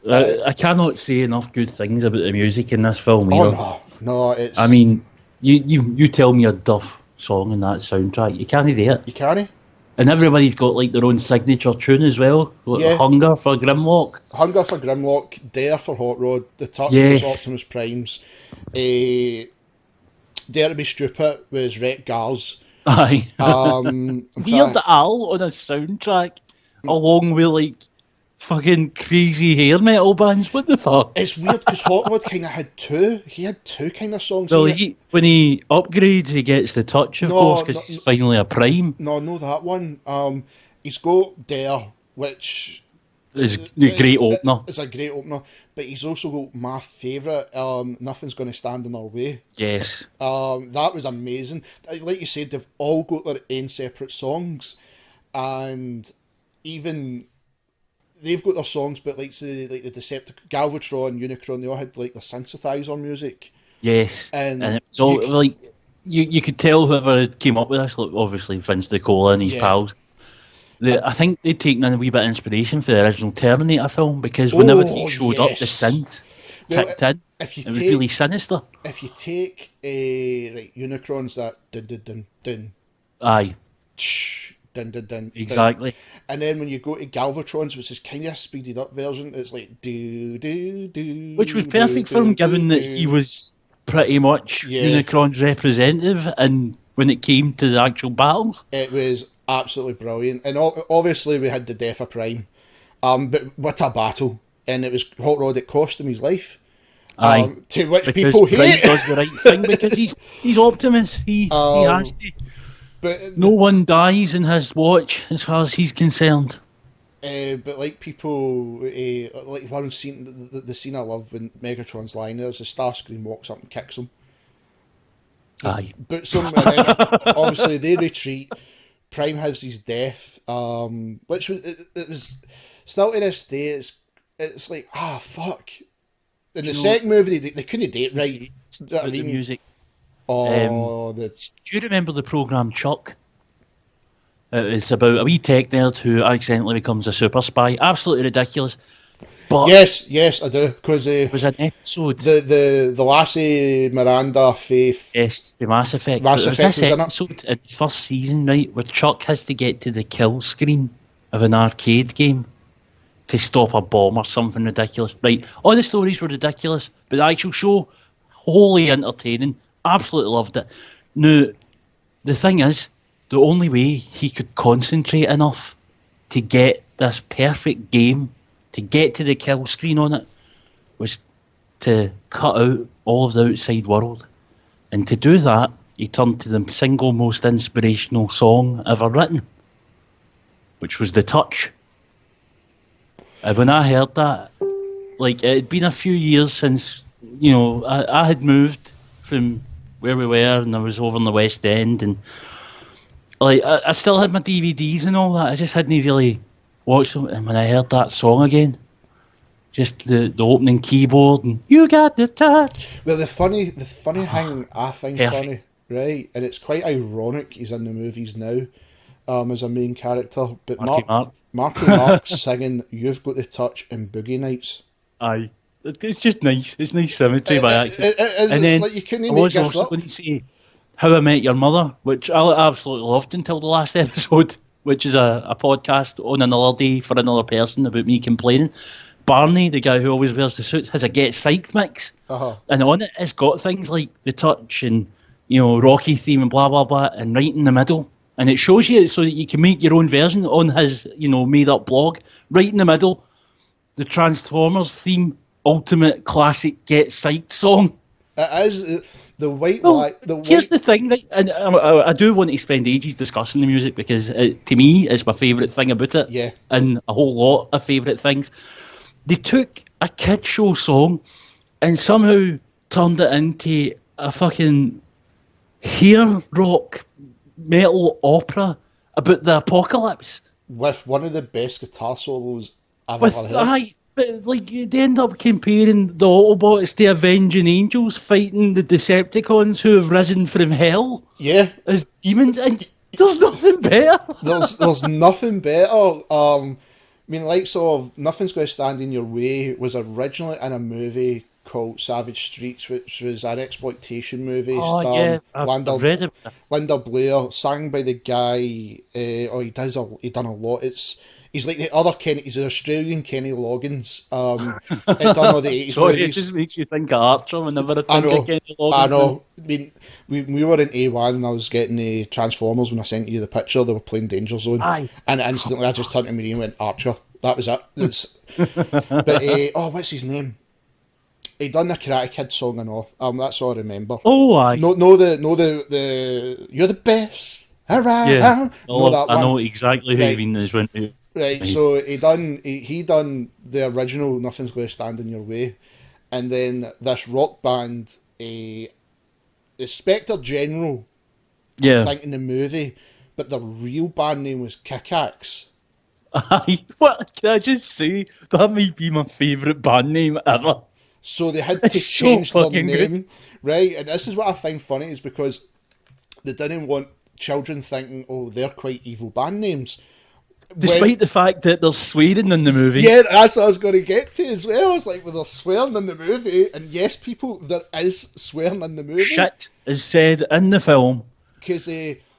I cannot say enough good things about the music in this film either. Oh no, it's... I mean, you tell me a Duff song in that soundtrack, you can't do it. You can't? And everybody's got like their own signature tune as well. Like Hunger for Grimlock. Hunger for Grimlock, Dare for Hot Rod, The Touch was Optimus Prime's, Dare to Be Stupid was Rhett Gar's. Aye. Weird Al on a soundtrack, along with like fucking crazy hair metal bands. What the fuck? It's weird because Hot Rod kind of had two. He had two kind of songs. Well, when he upgrades, he gets the Touch, of course, because he's finally a Prime. No, that one. He's got Dare, which is a great opener. It's a great opener, but he's also got my favourite. Nothing's Gonna Stand in Our Way. Yes. That was amazing. Like you said, they've all got their own separate songs, and even. They've got their songs, but like the Decepticon, Galvatron, Unicron, they all had like their synthesizer music. Yes, and it's all like you could tell whoever came up with this. Like obviously Vince DiCola and his pals. I think they'd taken a wee bit of inspiration for the original Terminator film because whenever he showed up, the synth kicked in. It was really sinister. If you take Unicron's that dun dun dun dun. Aye. Dun, dun, dun, exactly. Dun. And then when you go to Galvatron's, which is kind of a speeded up version, it's like do do do. Which was perfect for him, given that he was pretty much Unicron's representative, and when it came to the actual battles, it was absolutely brilliant. And obviously we had the death of Prime, but what a battle! And it was Hot Rod. It cost him his life. To which because people hate. Prime does the right thing because he's Optimus. He has to. But no one dies in his watch, as far as he's concerned. But like people, like one scene, the scene I love when Megatron's lying there is the Starscream walks up and kicks him. Aye. Boots him, and then obviously they retreat. Prime has his death, which was it was still to this day. It's like fuck. In the second movie, they couldn't do it right. The music. Do you remember the programme Chuck? It's about a wee tech nerd who accidentally becomes a super spy. Absolutely ridiculous. But yes, I do. Because it was an episode. The lassie Miranda Faith. Yes, the Mass Effect. Mass Effect was in episode in the first season, right, where Chuck has to get to the kill screen of an arcade game to stop a bomb or something ridiculous. Right, all the stories were ridiculous, but the actual show, wholly entertaining. Absolutely loved it. Now, the thing is, the only way he could concentrate enough to get this perfect game, to get to the kill screen on it, was to cut out all of the outside world. And to do that, he turned to the single most inspirational song ever written, which was The Touch. And when I heard that, like, it had been a few years since, I had moved from where we were, and I was over in the West End, and like I still had my DVDs and all that. I just hadn't really watched them, and when I heard that song again, just the opening keyboard and "You Got the Touch." Well, the funny thing I find Perfect. funny, right, and it's quite ironic. He's in the movies now, as a main character, but Marty Mark singing "You've Got the Touch" in Boogie Nights. Aye. It's just nice. It's nice symmetry by accident. And then like you couldn't I make was this also up. going to say How I Met Your Mother, which I absolutely loved until the last episode, which is a podcast on another day for another person about me complaining. Barney, the guy who always wears the suits, has a Get Psyched mix. And on it, it's got things like The Touch and, Rocky theme and blah, blah, blah, and right in the middle. And it shows you so that you can make your own version on his, made-up blog. Right in the middle, the Transformers theme, ultimate classic Get Psyched song. It is the white light. Here's the thing, right? And I do want to spend ages discussing the music because to me, it's my favourite thing about it. Yeah. And a whole lot of favourite things. They took a kid show song and somehow turned it into a fucking hair rock metal opera about the apocalypse. With one of the best guitar solos I've ever heard. Aye, but like they end up comparing the Autobots to Avenging Angels fighting the Decepticons who have risen from hell. Yeah. As demons, and there's nothing better. There's nothing better. I mean, like, sort of Nothing's Going to Stand in Your Way was originally in a movie called Savage Streets, which was an exploitation movie. I've read it. Linda Blair, sang by the guy. He done a lot. He's like the other Kenny. He's an Australian Kenny Loggins. He done all the 80s Sorry, movies. it just makes you think of Archer whenever I think of Kenny Loggins. I know. I mean, we were in A1 and I was getting the Transformers when I sent you the picture. They were playing Danger Zone. Aye. And instantly I just turned to Marie and went, Archer. That was it. But, what's his name? He done the Karate Kid song and all. That's all I remember. Oh, aye. No, the You're the Best around. Yeah. I know exactly who you mean as when. Right, so he done the original Nothing's Going to Stand in Your Way, and then this rock band, the Spectre General, I think in the movie, but the real band name was Kick-Axe. Aye, what can I just say? That might be my favourite band name ever. So they had to change their name, right? And this is what I find funny is because they didn't want children thinking, oh, they're quite evil band names. Despite the fact that there's swearing in the movie. Yeah, that's what I was going to get to as well. I was like, well, there's swearing in the movie. And yes, people, there is swearing in the movie. Shit is said in the film. Because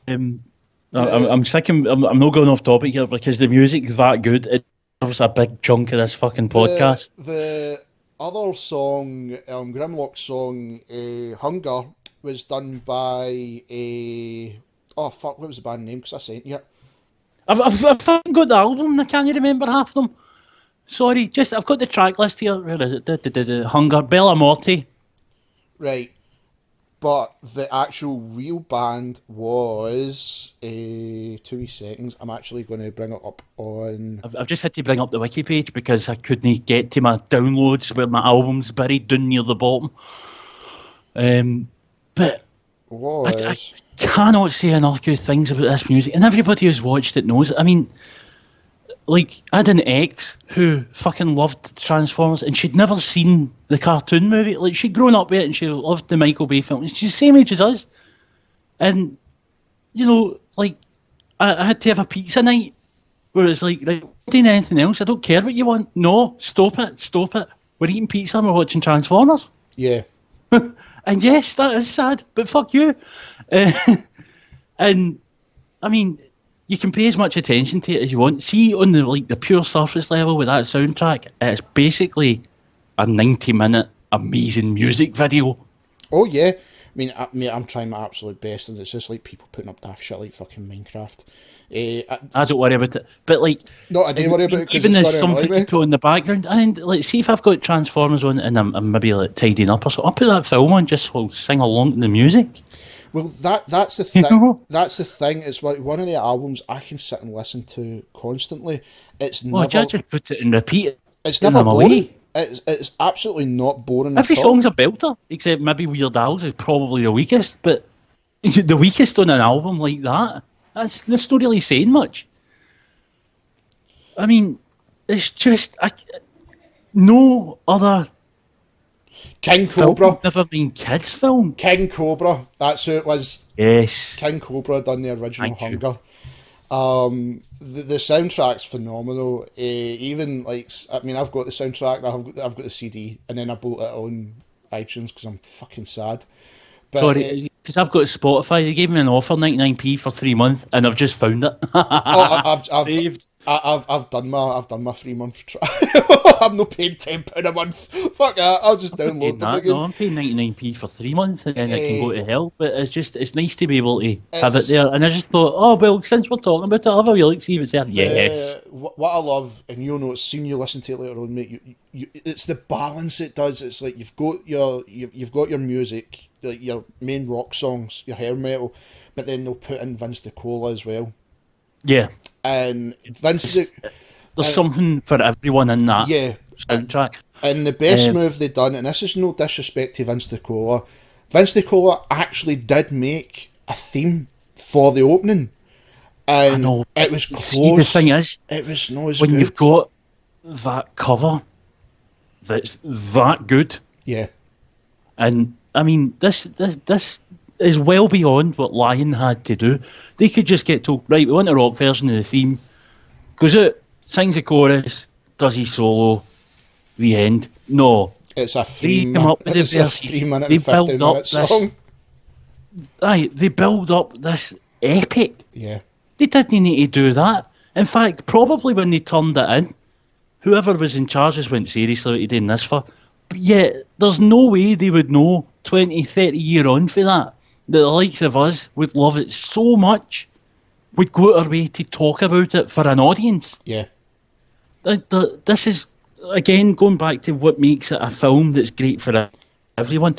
I'm sick of, I'm not going off topic here because the music is that good. It deserves a big chunk of this fucking podcast. The other song, Grimlock's song, Hunger, was done by what was the band name? Because I sent you it. I've got the album and I can't remember half of them. Sorry, I've got the track list here. Where is it? Hunger, Bella Morty. Right. But the actual real band was 2 seconds. I'm actually going to bring it up on. I've just had to bring up the wiki page because I couldn't get to my downloads where my album's buried down near the bottom. But I cannot say enough good things about this music, and everybody who's watched it knows it. I mean, like, I had an ex who fucking loved Transformers, and she'd never seen the cartoon movie. Like, she'd grown up with it, and she loved the Michael Bay film. She's the same age as us. And, like, I had to have a pizza night where it's like, right, not doing anything else. I don't care what you want. No, stop it. We're eating pizza and we're watching Transformers. Yeah. And yes, that is sad, but fuck you. And, I mean, you can pay as much attention to it as you want. See, on the pure surface level with that soundtrack, it's basically a 90-minute amazing music video. Oh, yeah. mate, I'm trying my absolute best, and it's just like people putting up daft shit like fucking Minecraft. I don't worry about it, but like, no, I do worry about it because even it's there's going to something annoy me. to put in the background. And like, see if I've got Transformers on and I'm maybe like tidying up or something, I'll put that film on just so I'll sing along to the music. Well, that's the thing. That's the thing. It's like one of the albums I can sit and listen to constantly. It's Well, never. just put it and repeat. It's never boring. It's absolutely not boring. Every at all. song's a belter, except maybe Weird Al's is probably the weakest. But the weakest on an album like that's not really saying much. I mean, it's just no other King film Cobra. Never been kids film. King Cobra. That's who it was. Yes. King Cobra done the original Thank Hunger. The soundtrack's phenomenal. Even like, I mean, I've got the soundtrack. I've got the CD, and then I bought it on iTunes because I'm fucking sad. But, Sorry, because I've got Spotify. They gave me an offer, 99p for 3 months, and I've just found it. I've done my 3 month trial. I'm not paying £10 a month. Fuck that. I'll just download them again. No, I'm paying 99p for 3 months, and then it can go to hell. But it's nice to be able to have it there. And I just thought, oh well, since we're talking about it, I'll have a wee look, see if it's there. Yes. What I love, and you'll know, as soon you listen to it later on, mate. It's the balance it does. It's like you've got your music, like your main rock songs, your hair metal, but then they'll put in Vince DiCola as well. Yeah. And there's something for everyone in that soundtrack. And the best move they've done, and this is no disrespect to Vince DiCola, Vince DiCola actually did make a theme for the opening. And I know, it was close. See, the thing is, it was not as when good. You've got that cover that's that good. Yeah. And I mean, this is well beyond what Lion had to do. They could just get told, right, we want a rock version of the theme. Goes out, sings a chorus, does his solo, the end. No. It's a They build up this. Aye, they build up this epic. Yeah. They didn't need to do that. In fact, probably when they turned it in, whoever was in charge just went, seriously, what are you doing this for? But yet, there's no way they would know 20, 30 year on for that the likes of us would love it so much, we'd go out our way to talk about it for an audience. Yeah. This is, again, going back to what makes it a film that's great for everyone.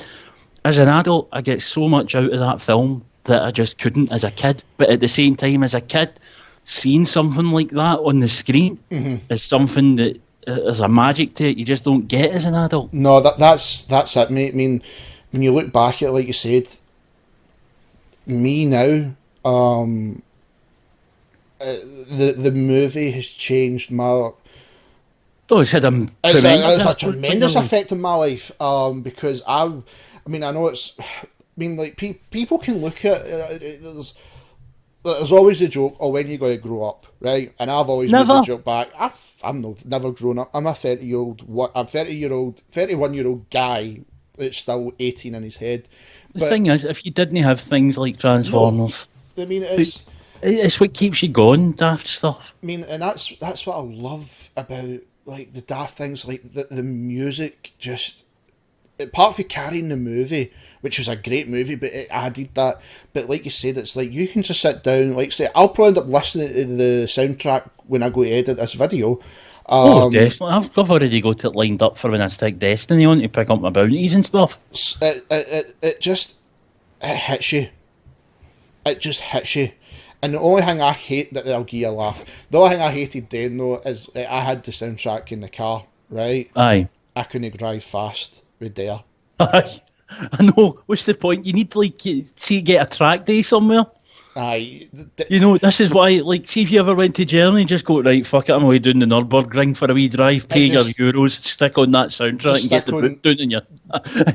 As an adult, I get so much out of that film that I just couldn't as a kid. But at the same time, as a kid, seeing something like that on the screen is something that there's a magic to it you just don't get as an adult. No, that's it, mate. I mean, when you look back at it, like you said, me now, the movie has changed my. Oh, it's had a tremendous effect on my life. Because I know it's. I mean, like people can look at there's always a joke. Oh, when you going to grow up, right? And I've always made the joke back. I'm never grown up. I'm a 31-year-old guy that's still 18 in his head. The thing is, if you didn't have things like Transformers, I mean, it's what keeps you going, daft stuff. I mean, and that's what I love about like the daft things, like the music. Just apart from carrying the movie, which was a great movie, but it added that. But like you said, it's like you can just sit down. Like say, I'll probably end up listening to the soundtrack when I go to edit this video. Definitely. I've already got it lined up for when I stick Destiny on to pick up my bounties and stuff. It just hits you. It just hits you. And the only thing I hate, that I'll give you a laugh, the only thing I hated then though is I had the soundtrack in the car, right? Aye. I couldn't drive fast with there. Aye. I know. What's the point? You need to get a track day somewhere. Aye. This is why, see if you ever went to Germany, just go, right, fuck it, I'm away doing the Nürburgring for a wee drive, pay your euros, stick on that soundtrack and get the boot down in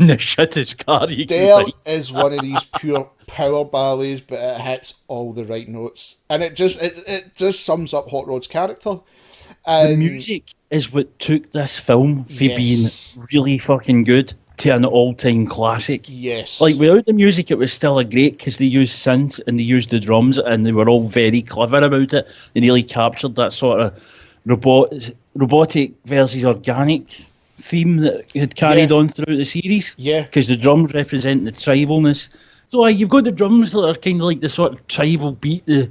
the shittest car you can find. Is one of these pure power ballets, but it hits all the right notes. And it just sums up Hot Rod's character. The music is what took this film from being really fucking good to an all-time classic. Yes. Like, without the music, it was still a great, because they used synths and they used the drums and they were all very clever about it. They really captured that sort of robotic versus organic theme that had carried on throughout the series. Yeah. Because the drums represent the tribalness. So you've got the drums that are kind of like the sort of tribal beat, the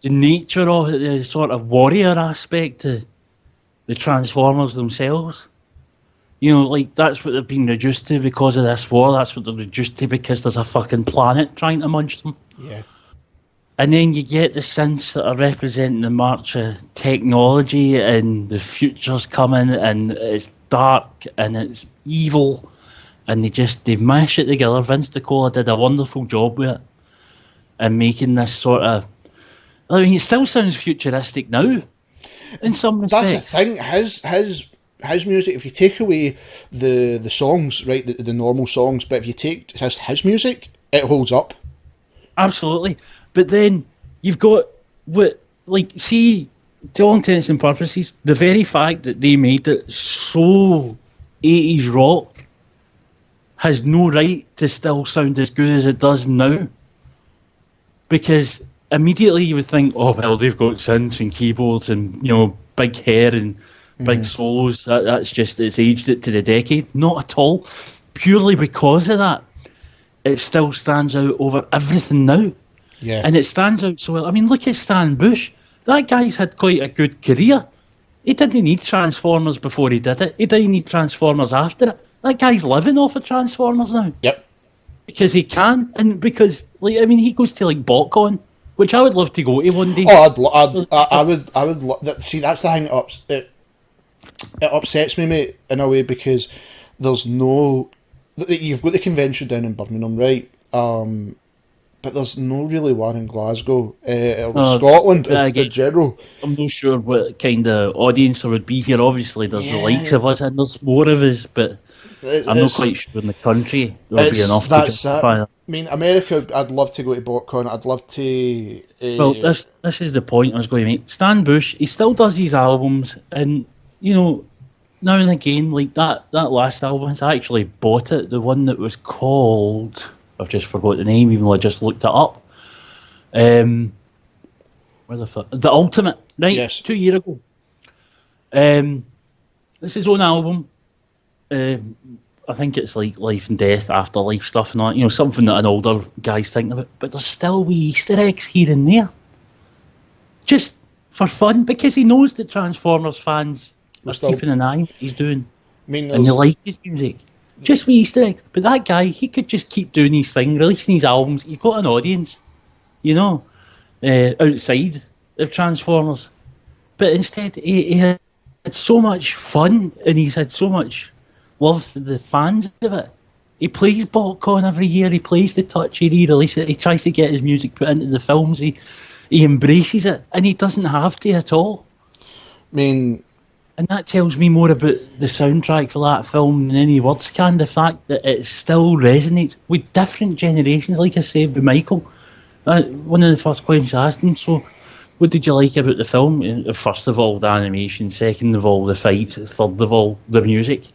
nature of it, the sort of warrior aspect to the Transformers themselves. You know, like, that's what they've been reduced to because of this war. That's what they're reduced to because there's a fucking planet trying to munch them. Yeah. And then you get the synths that are representing the march of technology and the future's coming and it's dark and it's evil and they mash it together. Vince DiCola did a wonderful job with it and making this sort of... I mean, it still sounds futuristic now in some respects. That's the thing. His music, if you take away the songs, right, the normal songs, but if you take his music, it holds up. Absolutely. But then you've got what, like, see, to all intents and purposes, the very fact that they made it so 80s rock has no right to still sound as good as it does now. Because immediately you would think, oh, well, they've got synths and keyboards and, you know, big hair and big solos. That's just, it's aged it to the decade. Not at all. Purely because of that, it still stands out over everything now. Yeah. And it stands out so well. I mean, look at Stan Bush. That guy's had quite a good career. He didn't need Transformers before he did it. He didn't need Transformers after it. That guy's living off of Transformers now. Yep. Because he can, and because, like, I mean, he goes to, like, BotCon, which I would love to go to one day. Oh, I would. See, that's the thing. It upsets me, mate, in a way, because there's no... You've got the convention down in Birmingham, right? But there's no really one in Glasgow, or Scotland in general. I'm not sure what kind of audience there would be here. Obviously, there's the likes of us and there's more of us, but I'm not quite sure in the country there'll be enough to justify that. I mean, America, I'd love to go to BotCon. I'd love to... Well, this is the point I was going to make. Stan Bush, he still does these albums, and, you know, now and again, like that last album, I actually bought it, the one that was called... I've just forgot the name, even though I just looked it up. Where the fuck? The Ultimate, right? Yes. 2 years ago. This is his own album. I think it's like life and death, afterlife stuff and all that. You know, something that an older guy's thinking about. But there's still wee Easter eggs here and there. Just for fun, because he knows that Transformers fans are keeping an eye on what he's doing. And they like his music. Just wee Easter eggs. But that guy, he could just keep doing his thing, releasing his albums. He's got an audience, you know, outside of Transformers. But instead, he had so much fun, and he's had so much love for the fans of it. He plays BotCon every year. He plays The Touch. He re-releases it. He tries to get his music put into the films. He embraces it, and he doesn't have to at all. I mean... And that tells me more about the soundtrack for that film than any words can. The fact that it still resonates with different generations, like I said with Michael. One of the first questions I asked him, so what did you like about the film? First of all, the animation. Second of all, the fight. Third of all, the music.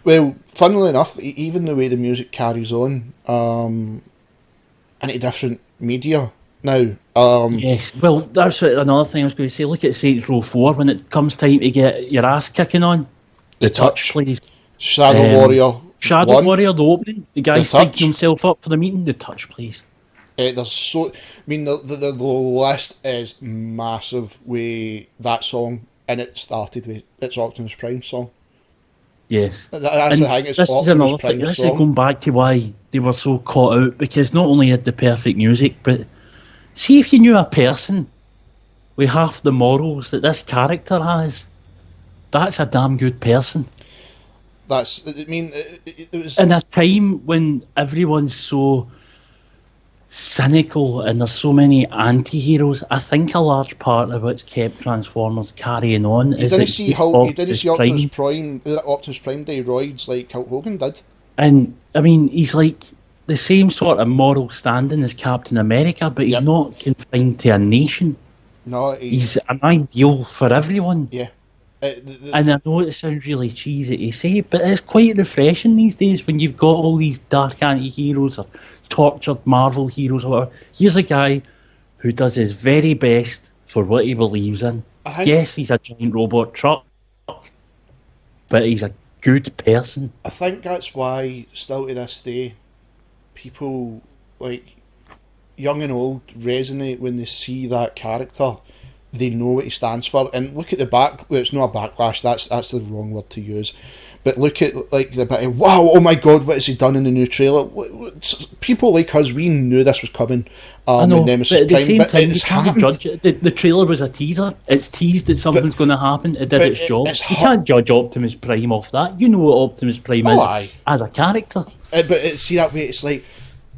Well, funnily enough, even the way the music carries on into different media now. Yes, well, that's another thing I was going to say. Look at Saints Row 4, when it comes time to get your ass kicking on. The Touch, please. Shadow Warrior. Shadow Warrior, the opening. The guy psyching himself up for the meeting. The Touch, please. There's so... I mean, the list is massive with that song, and it started with... It's Optimus Prime song. Yes. That's the thing, it's this Optimus is another Prime thing. This song. is going back to why they were so caught out, because not only had the perfect music, but see if you knew a person with half the morals that this character has, that's a damn good person. That's... I mean, it was... In a time when everyone's so cynical and there's so many anti-heroes, I think a large part of what's kept Transformers carrying on is... You didn't see Optimus Prime Day roids like Hulk Hogan did. And, I mean, he's like the same sort of moral standing as Captain America, but he's not confined to a nation. No, he's an ideal for everyone. Yeah. And I know it sounds really cheesy to say, but it's quite refreshing these days when you've got all these dark anti-heroes or tortured Marvel heroes or whatever. Here's a guy who does his very best for what he believes in. Yes, he's a giant robot truck, but he's a good person. I think that's why, still to this day, people, like, young and old, resonate when they see that character. They know what he stands for. And look at the back... Well, it's not a backlash, that's the wrong word to use. But look at, like, the bit of, wow, oh my god, what has he done in the new trailer? People like us, we knew this was coming. I know, but at the same time, you can't happened. judge it. The trailer was a teaser. It's teased that something's going to happen. It did its job. You can't judge Optimus Prime off that. You know what Optimus Prime is as a character. But see, that way, it's like,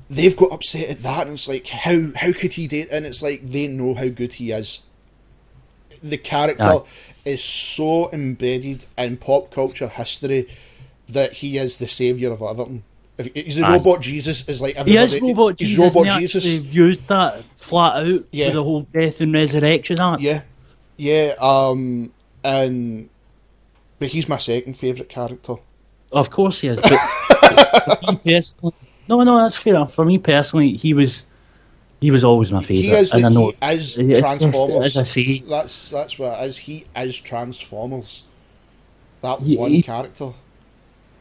they've got upset at that, and it's like, how could he date? And it's like, they know how good he is. The character is so embedded in pop culture history that he is the saviour of everything. He's the robot Jesus, is like everybody. He is robot Jesus. He's robot Jesus. Jesus. Used that flat out for the whole death and resurrection arc. Yeah. But he's my second favourite character. Of course he is. But for me personally, no, that's fair. For me personally, he was always my favourite. He is Transformers. As I say, that's what it is. He is Transformers. That character.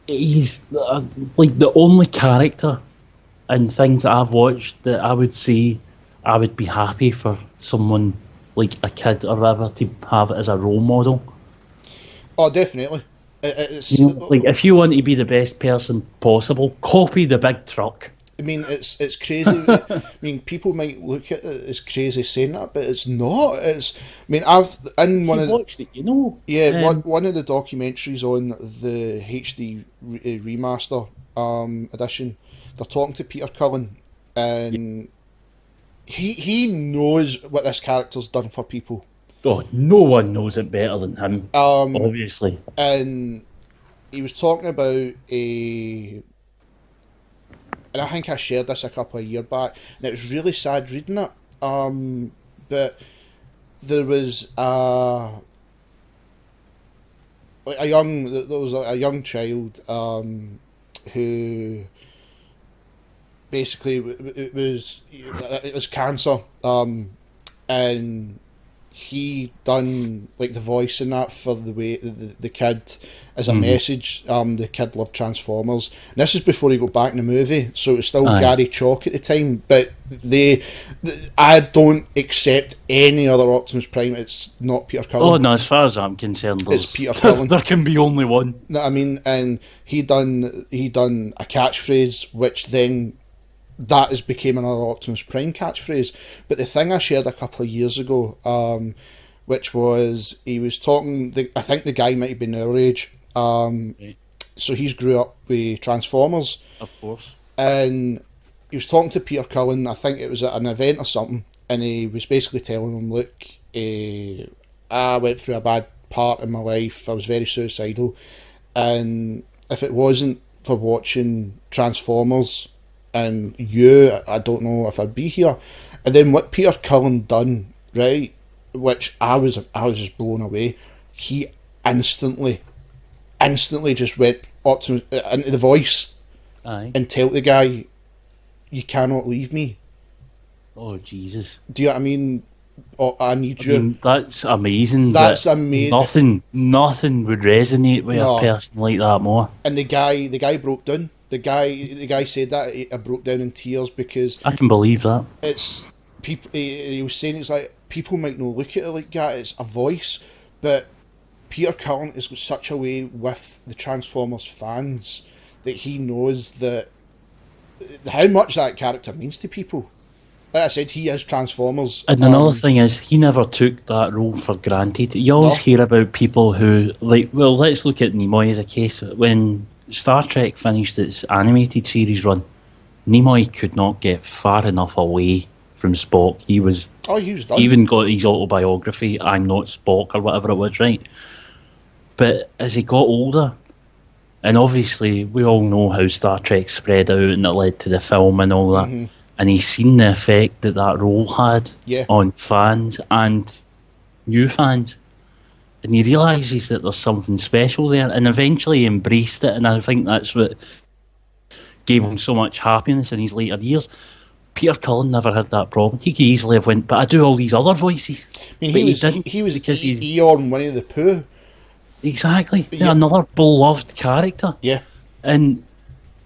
He's like the only character in things that I've watched that I would say I would be happy for someone like a kid or whatever to have it as a role model. Oh, definitely. It's like, if you want to be the best person possible, copy the big truck. I mean, it's crazy. I mean, people might look at it as crazy saying that, but it's not. Watched it, you know. Yeah, one of the documentaries on the HD remaster edition, they're talking to Peter Cullen, and he knows what this character's done for people. Oh, no one knows it better than him, obviously. And he was talking about and I think I shared this a couple of years back, and it was really sad reading it. But there was a young child who basically it was cancer, and he done like the voice in that for the way the kid as a message. The kid loved Transformers. And this is before he got back in the movie, so it was still Gary Chalk at the time. But I don't accept any other Optimus Prime. It's not Peter Cullen. Oh no, as far as I'm concerned, it's Peter Cullen. There can be only one. No, I mean, and he done a catchphrase, which then that has became another Optimus Prime catchphrase. But the thing I shared a couple of years ago, which was he was talking. I think the guy might have been our age. So he's grew up with Transformers, of course, and he was talking to Peter Cullen. I think it was at an event or something, and he was basically telling him, "Look, I went through a bad part in my life. I was very suicidal, and if it wasn't for watching Transformers and you, I don't know if I'd be here." And then what Peter Cullen done, right, which I was just blown away. He instantly just went Optimus into the voice and tell the guy, "You cannot leave me." Oh Jesus! Do you know what I mean? Oh, I need you. I mean, that's amazing. That's amazing. Nothing would resonate with a person like that more. And the guy broke down. The guy said that he broke down in tears because I can believe that. It's people. He was saying it's like people might not look at it like that. It's a voice, but Peter Cullen has got such a way with the Transformers fans that he knows that how much that character means to people. Like I said, he is Transformers. And another thing is, he never took that role for granted. You always hear about people who, like, well, let's look at Nimoy as a case. When Star Trek finished its animated series run, Nimoy could not get far enough away from Spock. He was done. Even got his autobiography, "I'm Not Spock," or whatever it was, right? But as he got older, and obviously we all know how Star Trek spread out and it led to the film and all that, and he's seen the effect that role had on fans and new fans, and he realises that there's something special there, and eventually he embraced it, and I think that's what gave him so much happiness in his later years. Peter Cullen never had that problem. He could easily have went, but I do all these other voices. I mean, he was Eeyore and Winnie the Pooh. Exactly. Yeah. Another beloved character. Yeah. And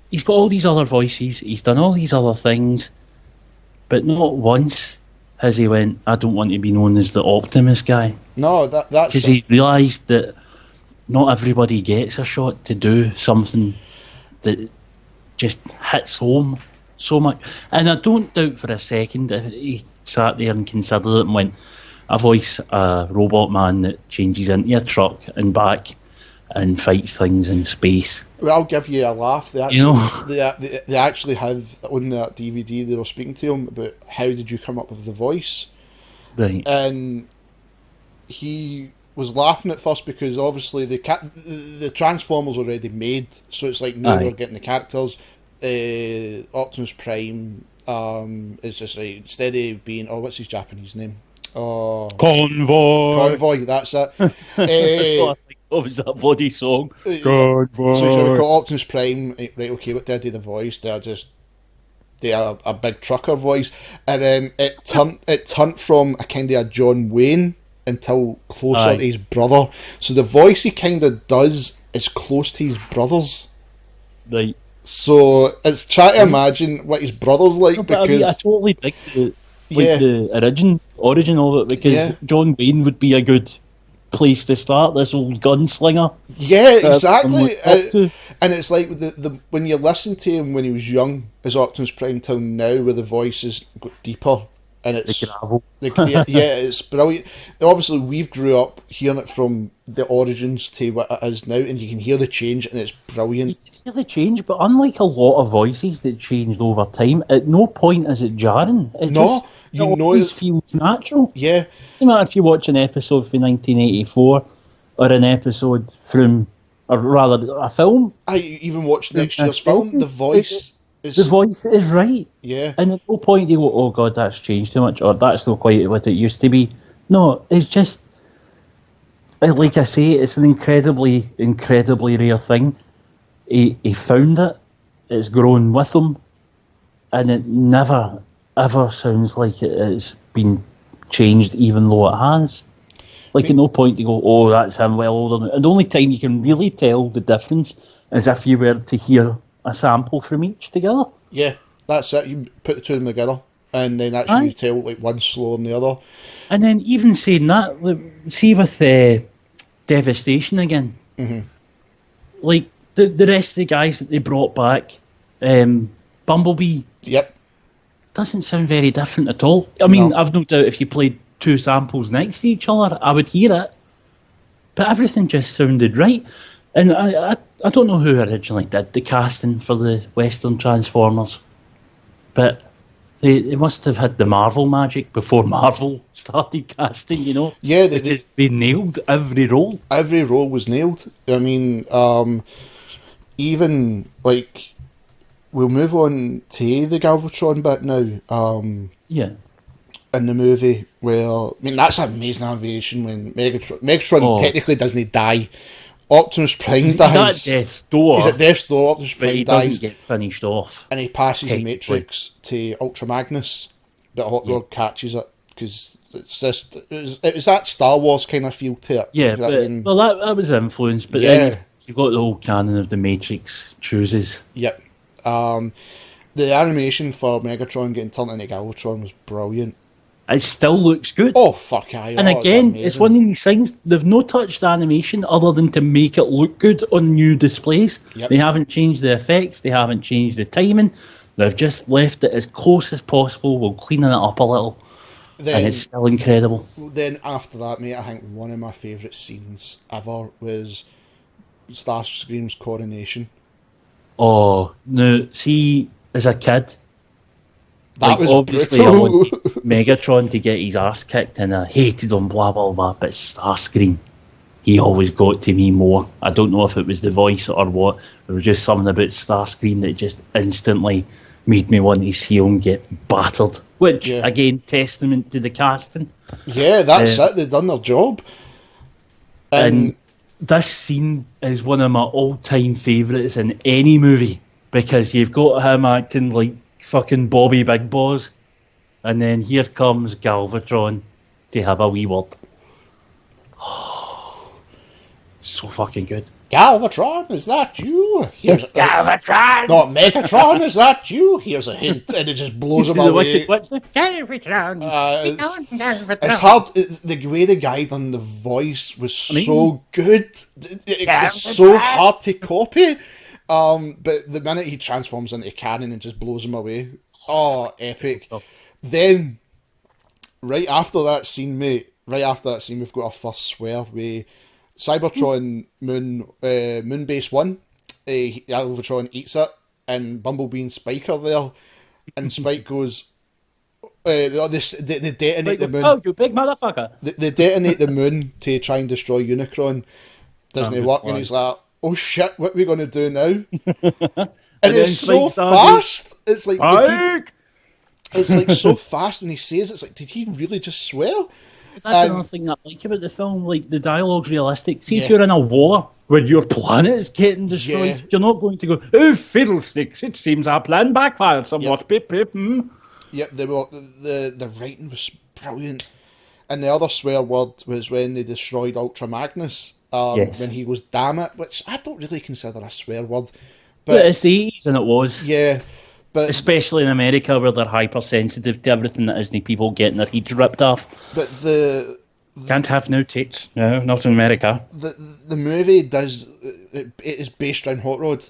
he's got all these other voices, he's done all these other things, but not once has he went, I don't want to be known as the Optimus guy. No, that's... Because he realised that not everybody gets a shot to do something that just hits home so much. And I don't doubt for a second that he sat there and considered it and went, I voice a robot man that changes into a truck and back and fights things in space. Well, I'll give you a laugh. They actually, they actually have on that DVD, they were speaking to him about how did you come up with the voice. Right. And he was laughing at first because obviously the Transformers already made, so it's like now we're getting the characters. Optimus Prime is just like, instead of being, what's his Japanese name? Convoy, that's it. What was that bloody song? Convoy. So we've got Optimus Prime, right, okay, what did I do the voice? They are a big trucker voice. And then it turned from a kind of a John Wayne until closer to his brother. So the voice he kind of does is close to his brother's. Right. So it's trying to imagine what his brother's like, because... I totally think the origin of it, because John Wayne would be a good place to start, this old gunslinger. Yeah, exactly. And it's like the when you listen to him when he was young as Optimus Prime till now, where the voice is deeper and it's gravel. It's brilliant. Obviously, we've grew up hearing it from the origins to what it is now, and you can hear the change, and it's brilliant. You can hear the change, but unlike a lot of voices that changed over time, at no point is it jarring. It always feels natural. Yeah. No matter if you watch an episode from 1984 or an episode from, or rather, a film. I even watched next year's film. The voice is right. Yeah. And at no point do you go, oh God, that's changed too much, or that's not quite what it used to be. No, it's just, like I say, it's an incredibly, incredibly rare thing. He found it, it's grown with him, and it never, ever sounds like it has been changed, even though it has. Like, at no point you go, oh, that's him well older. And the only time you can really tell the difference is if you were to hear a sample from each together. Yeah, that's it. You put the two of them together, and then actually you tell like one's slower than the other. And then even saying that, see with Devastation again, like the rest of the guys that they brought back, Bumblebee. Yep. Doesn't sound very different at all. I mean, I've no doubt if you played two samples next to each other, I would hear it. But everything just sounded right. And I don't know who originally did the casting for the Western Transformers, but they must have had the Marvel magic before Marvel started casting, you know? Yeah. They nailed every role. Every role was nailed. I mean, even, like, we'll move on to the Galvatron bit now. Yeah. In the movie, where, I mean, that's an amazing animation when Megatron technically doesn't die. Optimus Prime dies. He's at death's door. He's at death's door. Optimus Prime dies. But he doesn't get finished off. And he passes the Matrix to Ultra Magnus, but Hot Rod catches it, because it's just, it was that Star Wars kind of feel to it. Yeah, that was influenced, but then you've got the whole canon of the Matrix chooses. Yep. The animation for Megatron getting turned into Galvatron was brilliant. It still looks good. Oh, fuck aye. And again, it's one of these things, they've no touched the animation other than to make it look good on new displays. Yep. They haven't changed the effects, they haven't changed the timing, they've just left it as close as possible while cleaning it up a little. And it's still incredible. Then after that, mate, I think one of my favourite scenes ever was Starscream's coronation. Oh, no, see, as a kid, that was obviously brutal. I wanted Megatron to get his arse kicked, and I hated him, blah blah blah. But Starscream, he always got to me more. I don't know if it was the voice or what. There was just something about Starscream that just instantly made me want to see him get battered. Which again, testament to the casting. Yeah, that's it. They've done their job. And this scene is one of my all-time favourites in any movie, because you've got him acting like fucking Bobby Big Boss, and then here comes Galvatron to have a wee word. So fucking good. Galvatron, is that you? Galvatron! Not Megatron, is that you? Here's a hint, and it just blows him away. Galvatron! It's hard. The way the guy done the voice was so good. It's so hard to copy. But the minute he transforms into cannon and just blows him away, oh, epic. Then, right after that scene, mate, we've got our first swear with Cybertron Moonbase 1. Galvatron eats it, and Bumblebee and Spike are there, and Spike goes, they detonate the moon. Oh, you big motherfucker! They detonate the moon to try and destroy Unicron. Doesn't work, and he's like, oh shit, what are we going to do now? And it's so fast. It's like, it's like so fast when he says it's like, did he really just swear? That's another thing I like about the film. Like, the dialogue's realistic. See, if you're in a war where your planet is getting destroyed, you're not going to go, oh, fiddlesticks, it seems our plan backfired somewhat. Pip, pip, Yep, the writing was brilliant. And the other swear word was when they destroyed Ultra Magnus. When he goes, damn it, which I don't really consider a swear word. But it's the 80s, and it was. Yeah. But especially in America, where they're hypersensitive to everything that isn't people getting their heads ripped off. But can't have no tits. No, not in America. The movie does. It is based around Hot Rod.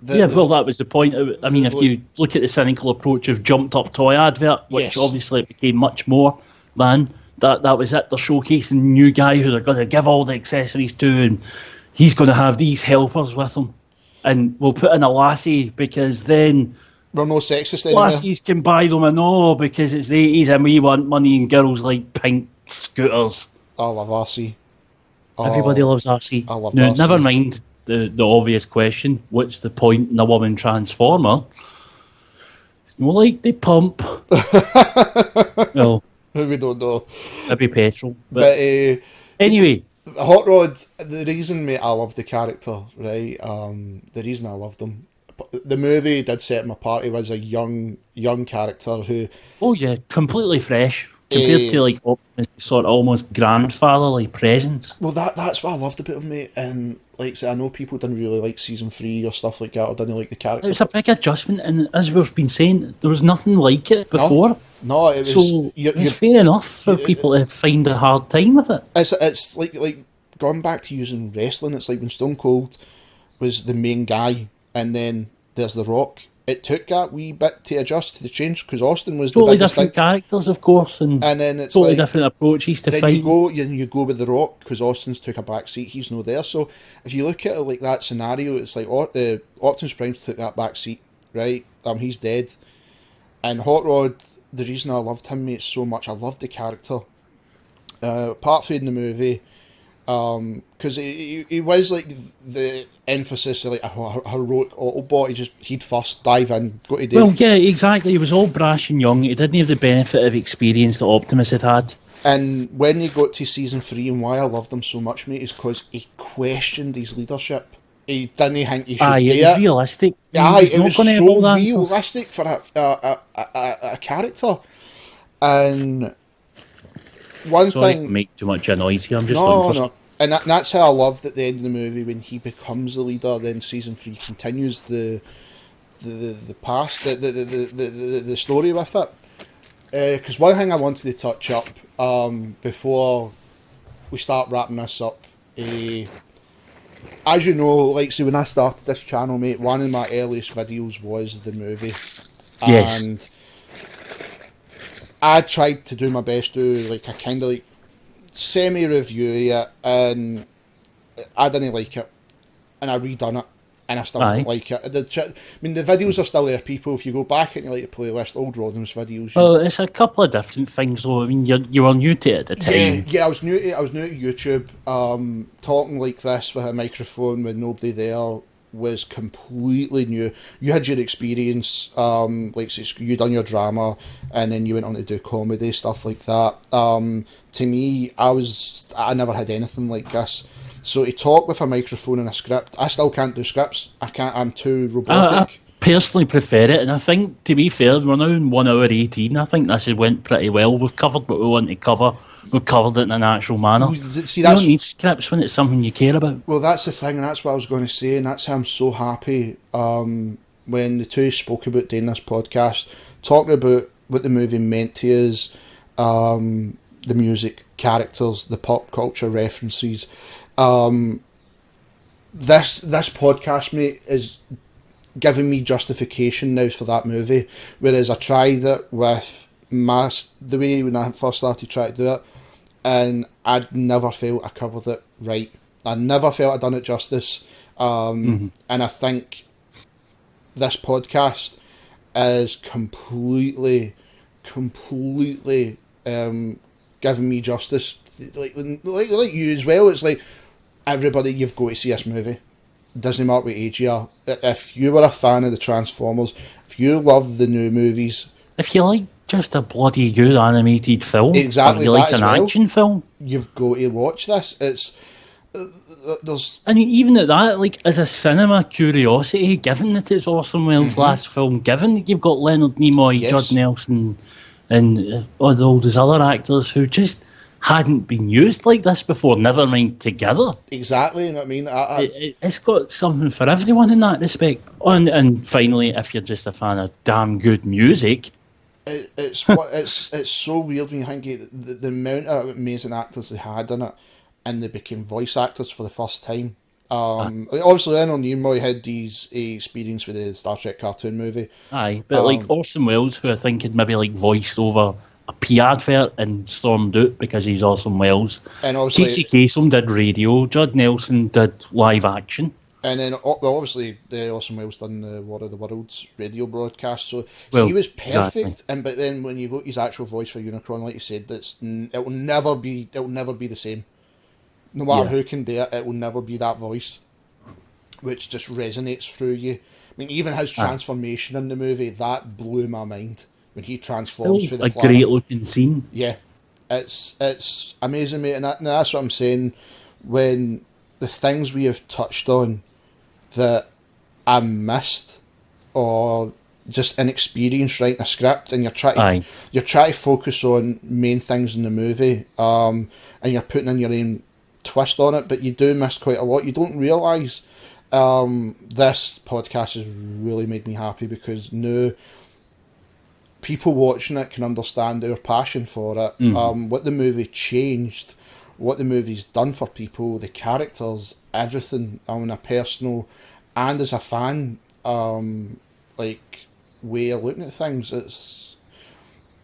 Well, that was the point. I mean, if you look at the cynical approach of jumped up toy advert, which obviously it became much more than that was it. They're showcasing a new guy who they're going to give all the accessories to, and he's going to have these helpers with him. And we'll put in a lassie because then we're no sexist anymore. Lassies can buy them and all because it's the 80s and we want money and girls like pink scooters. I love RC. Everybody loves RC. I love now, RC. Never mind the obvious question, what's the point in a woman transformer? It's more like they pump. Well, we don't know. Maybe petrol. But anyway. Hot Rod, the reason, mate, I love the character, right? The reason I loved him, the movie did set him apart. He was a young character who... Oh, yeah, completely fresh. Compared to, like, Optimus, sort of almost grandfatherly presence. Well, that's what I loved about him, mate. And, like, I know people didn't really like Season 3 or stuff like that, or didn't like the character. It's a big adjustment, and as we've been saying, there was nothing like it before. No, it was... So, it's fair enough for people to find a hard time with it. It's like going back to using wrestling, it's like when Stone Cold was the main guy, and then there's The Rock. It took that wee bit to adjust to the change, because Austin was totally different characters, of course, and then it's totally different approaches to fight. You go with The Rock, because Austin's took a back seat, he's no there. So if you look at it like that scenario, it's like Optimus Prime took that back seat, right? He's dead. And Hot Rod, the reason I loved him, mate, so much, I loved the character. Apart from the movie, because he was like the emphasis of like a heroic Autobot. He'd first dive in, go to do. Well, yeah, exactly. He was all brash and young. He didn't have the benefit of experience that Optimus had. And when he got to Season 3, and why I loved him so much, mate, is because he questioned his leadership. He didn't think he should do it. It was realistic. It was so realistic for a character. And one thing... Don't make too much noise here. I'm just looking for... And that's how I loved at the end of the movie when he becomes the leader. Then Season 3 continues the past, the story with it. Because one thing I wanted to touch up before we start wrapping this up, as you know, like, see, when I started this channel, mate, one of my earliest videos was the movie. Yes. And I tried to do my best to, like, a kind of, like, semi-review it, and I didn't like it. And I redone it, and I still don't like it. I mean, the videos are still there, people. If you go back and you like the playlist, old Rodham's videos. Well, it's a couple of different things, though. I mean, you were new to it at the time. Yeah, I was new to YouTube. Talking like this with a microphone with nobody there was completely new. You had your experience, like you done your drama, and then you went on to do comedy, stuff like that. To me, I never had anything like this. So to talk with a microphone and a script, I still can't do scripts. I'm too robotic. I personally prefer it, and I think, to be fair, we're now in 1 hour 18. I think this went pretty well. We've covered what we want to cover. we've covered it in a natural manner. See, you don't need scripts when it's something you care about. Well, that's the thing, and that's what I was going to say, and that's how I'm so happy when the two spoke about doing this podcast, talking about what the movie meant to us, the music, characters, the pop culture references. This podcast, mate, is giving me justification now for that movie, whereas I tried it with the way when I first started trying to do it, and I'd never felt I covered it right. I never felt I'd done it justice. And I think this podcast is completely giving me justice. Like you as well, it's like, everybody, you've got to see this movie. Doesn't matter what age you are. If you were a fan of the Transformers, if you love the new movies, if you like just a bloody good animated film, exactly, or you like an action film, you've got to watch this. It's there's, and even at that, like, as a cinema curiosity, given that it's Orson Welles' last film, given that you've got Leonard Nimoy, yes, Judd Nelson, and all those other actors who just hadn't been used like this before, never mind together. Exactly, you know what I mean? It's got something for everyone in that respect. And finally, if you're just a fan of damn good music, it's so weird when you think the amount of amazing actors they had in it, and they became voice actors for the first time. Obviously, Leonard Nimoy had his experience with the Star Trek cartoon movie. Aye, but like Orson Welles, who I think had maybe like voiced over a P advert and stormed out because he's Orson Welles. And obviously, Casey Kasem did radio. Judd Nelson did live action. And then, obviously, the Orson Welles done the War of the Worlds radio broadcast, so he was perfect. Exactly. But then when you got his actual voice for Unicron, like you said, it will never be the same. No matter who can do it, it will never be that voice, which just resonates through you. I mean, even his transformation in the movie, that blew my mind when he transforms through the planet. A great looking scene. Yeah, it's amazing, mate, and that's what I'm saying. When the things we have touched on that I missed, or just inexperienced writing a script, and you're trying to focus on main things in the movie, and you're putting in your own twist on it, but you do miss quite a lot. You don't realise. This podcast has really made me happy, because now people watching it can understand our passion for it, what the movie changed, what the movie's done for people, the characters, everything, on a personal and as a fan like way of looking at things.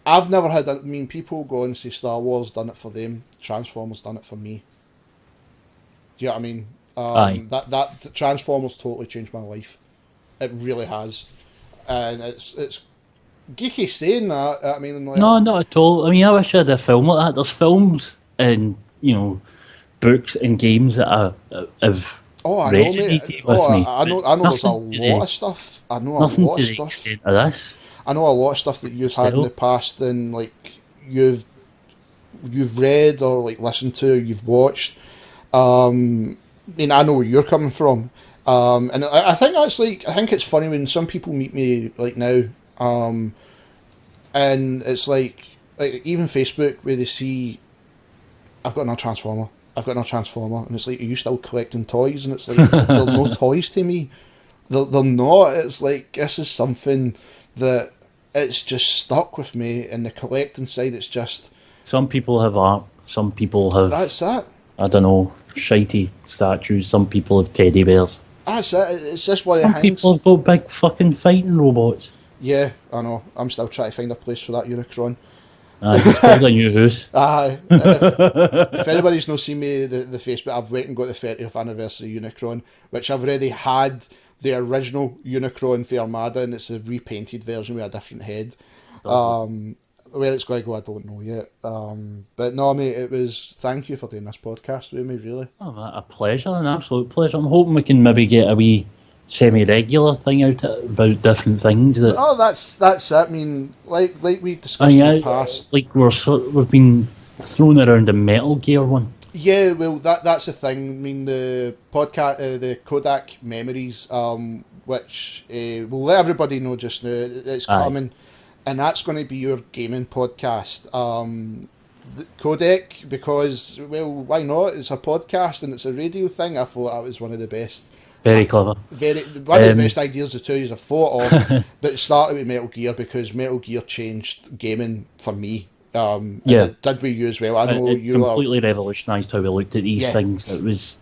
I've never had people go and say Star Wars done it for them, Transformers done it for me. Do you know what I mean? That Transformers totally changed my life. It really has. And it's geeky saying that. I mean, like, no, not at all. I mean, I wish I had a film like that. There's films and, books and games that have resonated with me. I know there's a lot of stuff. I know nothing a lot to of the stuff. extent of this. I know a lot of stuff that you've had in the past, and like you've read or like listened to, or you've watched. I know where you're coming from, and I think that's I think it's funny when some people meet me like now, and it's like even Facebook, where they see I've got another Transformer, and it's like, are you still collecting toys? And it's like, they're no toys to me. They're not. It's like, this is something that it's just stuck with me, and the collecting side, it's just. Some people have art. Some people have. That's it. I don't know, shitey statues. Some people have teddy bears. That's it. It's just one of the things. Some people have got big fucking fighting robots. Yeah, I know. I'm still trying to find a place for that Unicron. It's called a new house. If anybody's not seen me the Facebook, I've went and got the 30th anniversary Unicron, which I've already had the original Unicron for Armada, and it's a repainted version with a different head. Where it's going to go, I don't know yet. But no, mate, thank you for doing this podcast with me, really. Oh, a pleasure, an absolute pleasure. I'm hoping we can maybe get a wee semi-regular thing out about different things. That's it. I mean, like we've discussed in the past. Like we've been thrown around the Metal Gear one. Yeah, well, that's the thing. I mean, the podcast, the Kodak Memories, which we'll let everybody know just now, it's coming. And that's going to be your gaming podcast. the codec because, well, why not? It's a podcast and it's a radio thing. I thought that was one of the best. Very clever. One of the best ideas the two years I've thought of. But it started with Metal Gear because Metal Gear changed gaming for me. And it did with you as well. I know it you completely revolutionised how we looked at these things. It was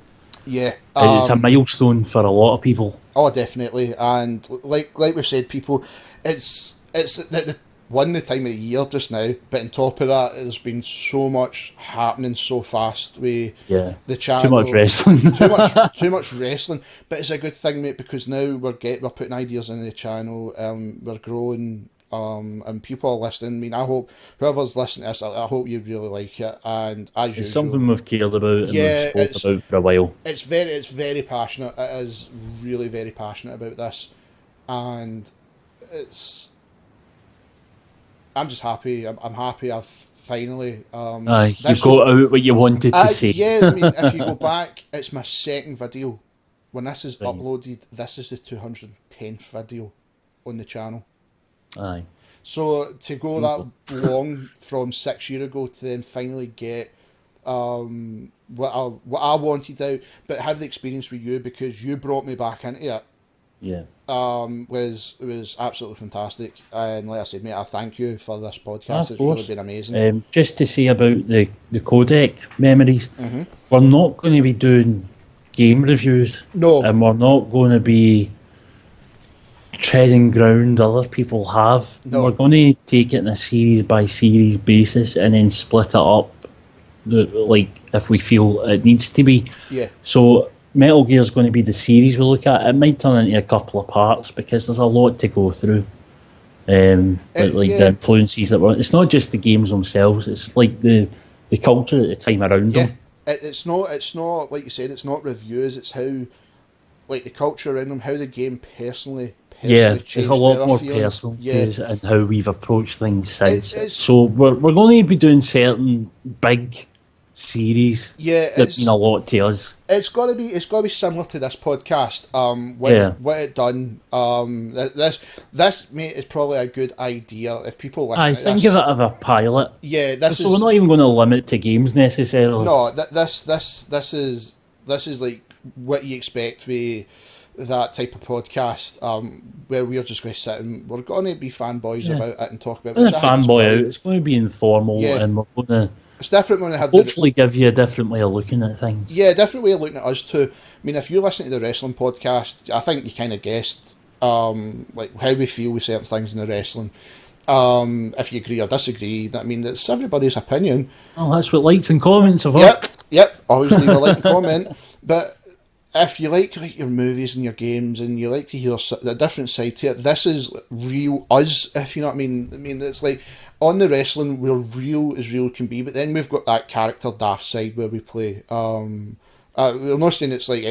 it's a milestone for a lot of people. Oh, definitely. And like we've said, people, it's the time of the year just now. But on top of that, there's been so much happening so fast with the channel. Too much wrestling. too much wrestling. But it's a good thing, mate, because now we're putting ideas in the channel. We're growing. And people are listening. I mean, I hope whoever's listening to this, I hope you really like it. And as usual, it's something we've cared about and we've spoken about for a while. It's very passionate. It is really very passionate about this, and I'm just happy. I'm happy. I've finally. You've got out what you wanted to say. Yeah, I mean, if you go back, it's my second video. When this is uploaded, this is the 210th video on the channel. Aye. So to go that long from 6 years ago to then finally get what I wanted out, but have the experience with you because you brought me back into it. Yeah. Was absolutely fantastic, and like I said, mate, I thank you for this podcast. It's really been amazing. Just to say about the codec memories, we're not going to be doing game reviews. No, and we're not going to be treading ground other people have. No. We're going to take it in a series by series basis and then split it up if we feel it needs to be. Yeah. So Metal Gear is going to be the series we look at. It might turn into a couple of parts because there's a lot to go through. The influences that were. It's not just the games themselves. It's like the culture at the time around them. It's not like you said. It's not reviews. It's how, like, the culture around them, how the game personally it's a lot more personal views and how we've approached things since. So we're going to be doing certain big series that mean a lot to us. It's got to be similar to this podcast. What it done. This mate is probably a good idea if people listen. to think of it as a pilot. Yeah, we're not even going to limit it to games necessarily. No, this is like what you expect with that type of podcast, where we're just going to sit and we're going to be fanboys about it and talk about it. We're fanboy out. It's going to be informal, and we're going to. It's different when I have hopefully give you a different way of looking at things. Yeah, a different way of looking at us too. I mean, if you listen to the wrestling podcast, I think you kind of guessed like how we feel with certain things in the wrestling. If you agree or disagree, I mean, it's everybody's opinion. Oh, that's what likes and comments are. Yep. Always leave a like and comment. But if you like your movies and your games and you like to hear a different side to it, this is real us, if you know what I mean. I mean, it's like on the wrestling, we're real as real can be, but then we've got that character daft side where we play. We're not saying it's like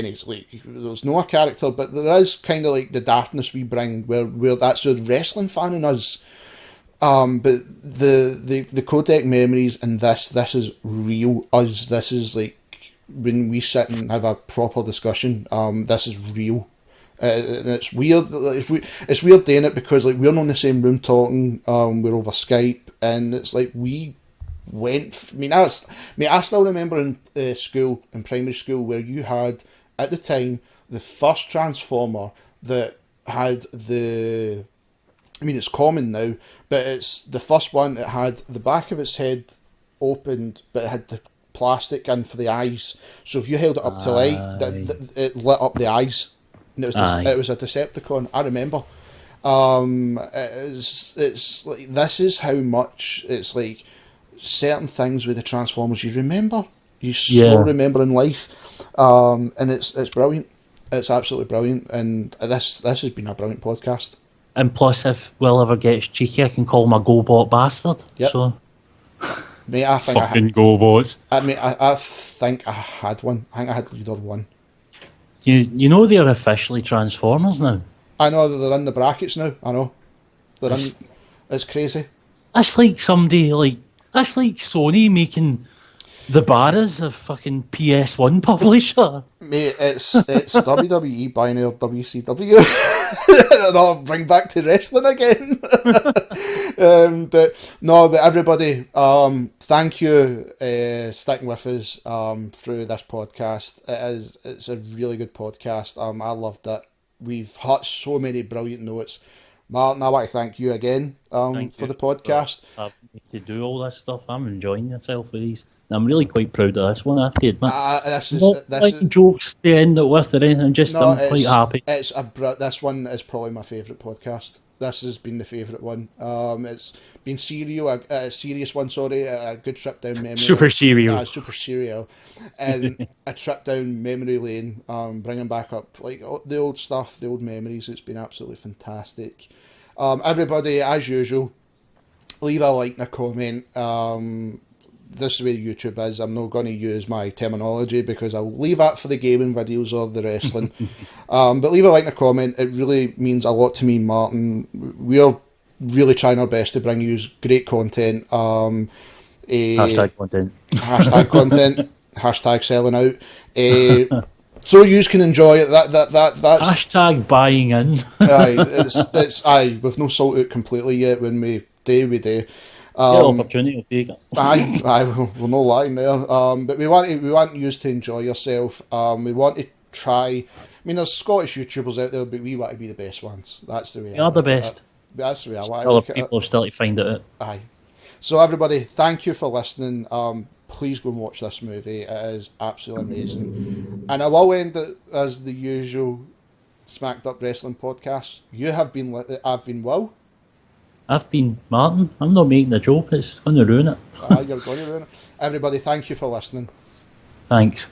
there's no character, but there is kind of like the daftness we bring where that's the wrestling fan in us. But the codec memories and this is real us. This is like when we sit and have a proper discussion. This is real. And it's weird. It's weird doing it because like we're not in the same room talking. We're over Skype, and it's like we went. I still remember in school, in primary school, where you had at the time the first Transformer that had the. I mean, it's common now, but it's the first one that had the back of its head opened, but it had the plastic in for the eyes. So if you held it up to light, it lit up the eyes. And it was a Decepticon. I remember. It's like this is how much it's like certain things with the Transformers you remember. You remember in life, and it's brilliant. It's absolutely brilliant, and this has been a brilliant podcast. And plus, if Will ever gets cheeky, I can call him a GoBot bastard. Yep. So. Mate, I think fucking GoBots. I think I had one. I think I had Leader 1. You know they're officially Transformers now. I know that they're in the brackets now. I know. It's crazy. That's like somebody that's like Sony making The Bar is a fucking PS1 publisher. Mate, it's WWE buying their WCW. And I'll bring back to wrestling again. But everybody, thank you sticking with us through this podcast. It's a really good podcast. I loved it. We've had so many brilliant notes. Martin, I want to thank you again for the podcast. To do all this stuff, I'm enjoying myself with these. And I'm really quite proud of this one, I have to admit. This is jokes to end it with or anything, I'm quite happy. This one is probably my favourite podcast. This has been the favourite one. It's been a serious one, a good trip down memory lane. Super serial. And a trip down memory lane, bringing back up like the old stuff, the old memories. It's been absolutely fantastic. Everybody, as usual, leave a like and a comment. This is the way YouTube is. I'm not going to use my terminology because I'll leave that for the gaming videos or the wrestling. But leave a like and a comment. It really means a lot to me and Martin. We're really trying our best to bring you great content. Hashtag content. Hashtag content. Hashtag selling out. So you can enjoy it. That's hashtag buying in. It's with no sold out completely yet. When we do. Opportunity will take it. We're not lying there. But we want you to enjoy yourself. We want to try. I mean, there's Scottish YouTubers out there, but we want to be the best ones. That's the way. We are the best. That's the way I want to look at it. Other people are still to find it out. Aye. So everybody, thank you for listening. Please go and watch this movie. It is absolutely amazing. And I will end it as the usual Smacked Up Wrestling podcast. I've been Will. I've been Martin. I'm not making a joke. It's going to ruin it. You're going to ruin it. Everybody, thank you for listening. Thanks.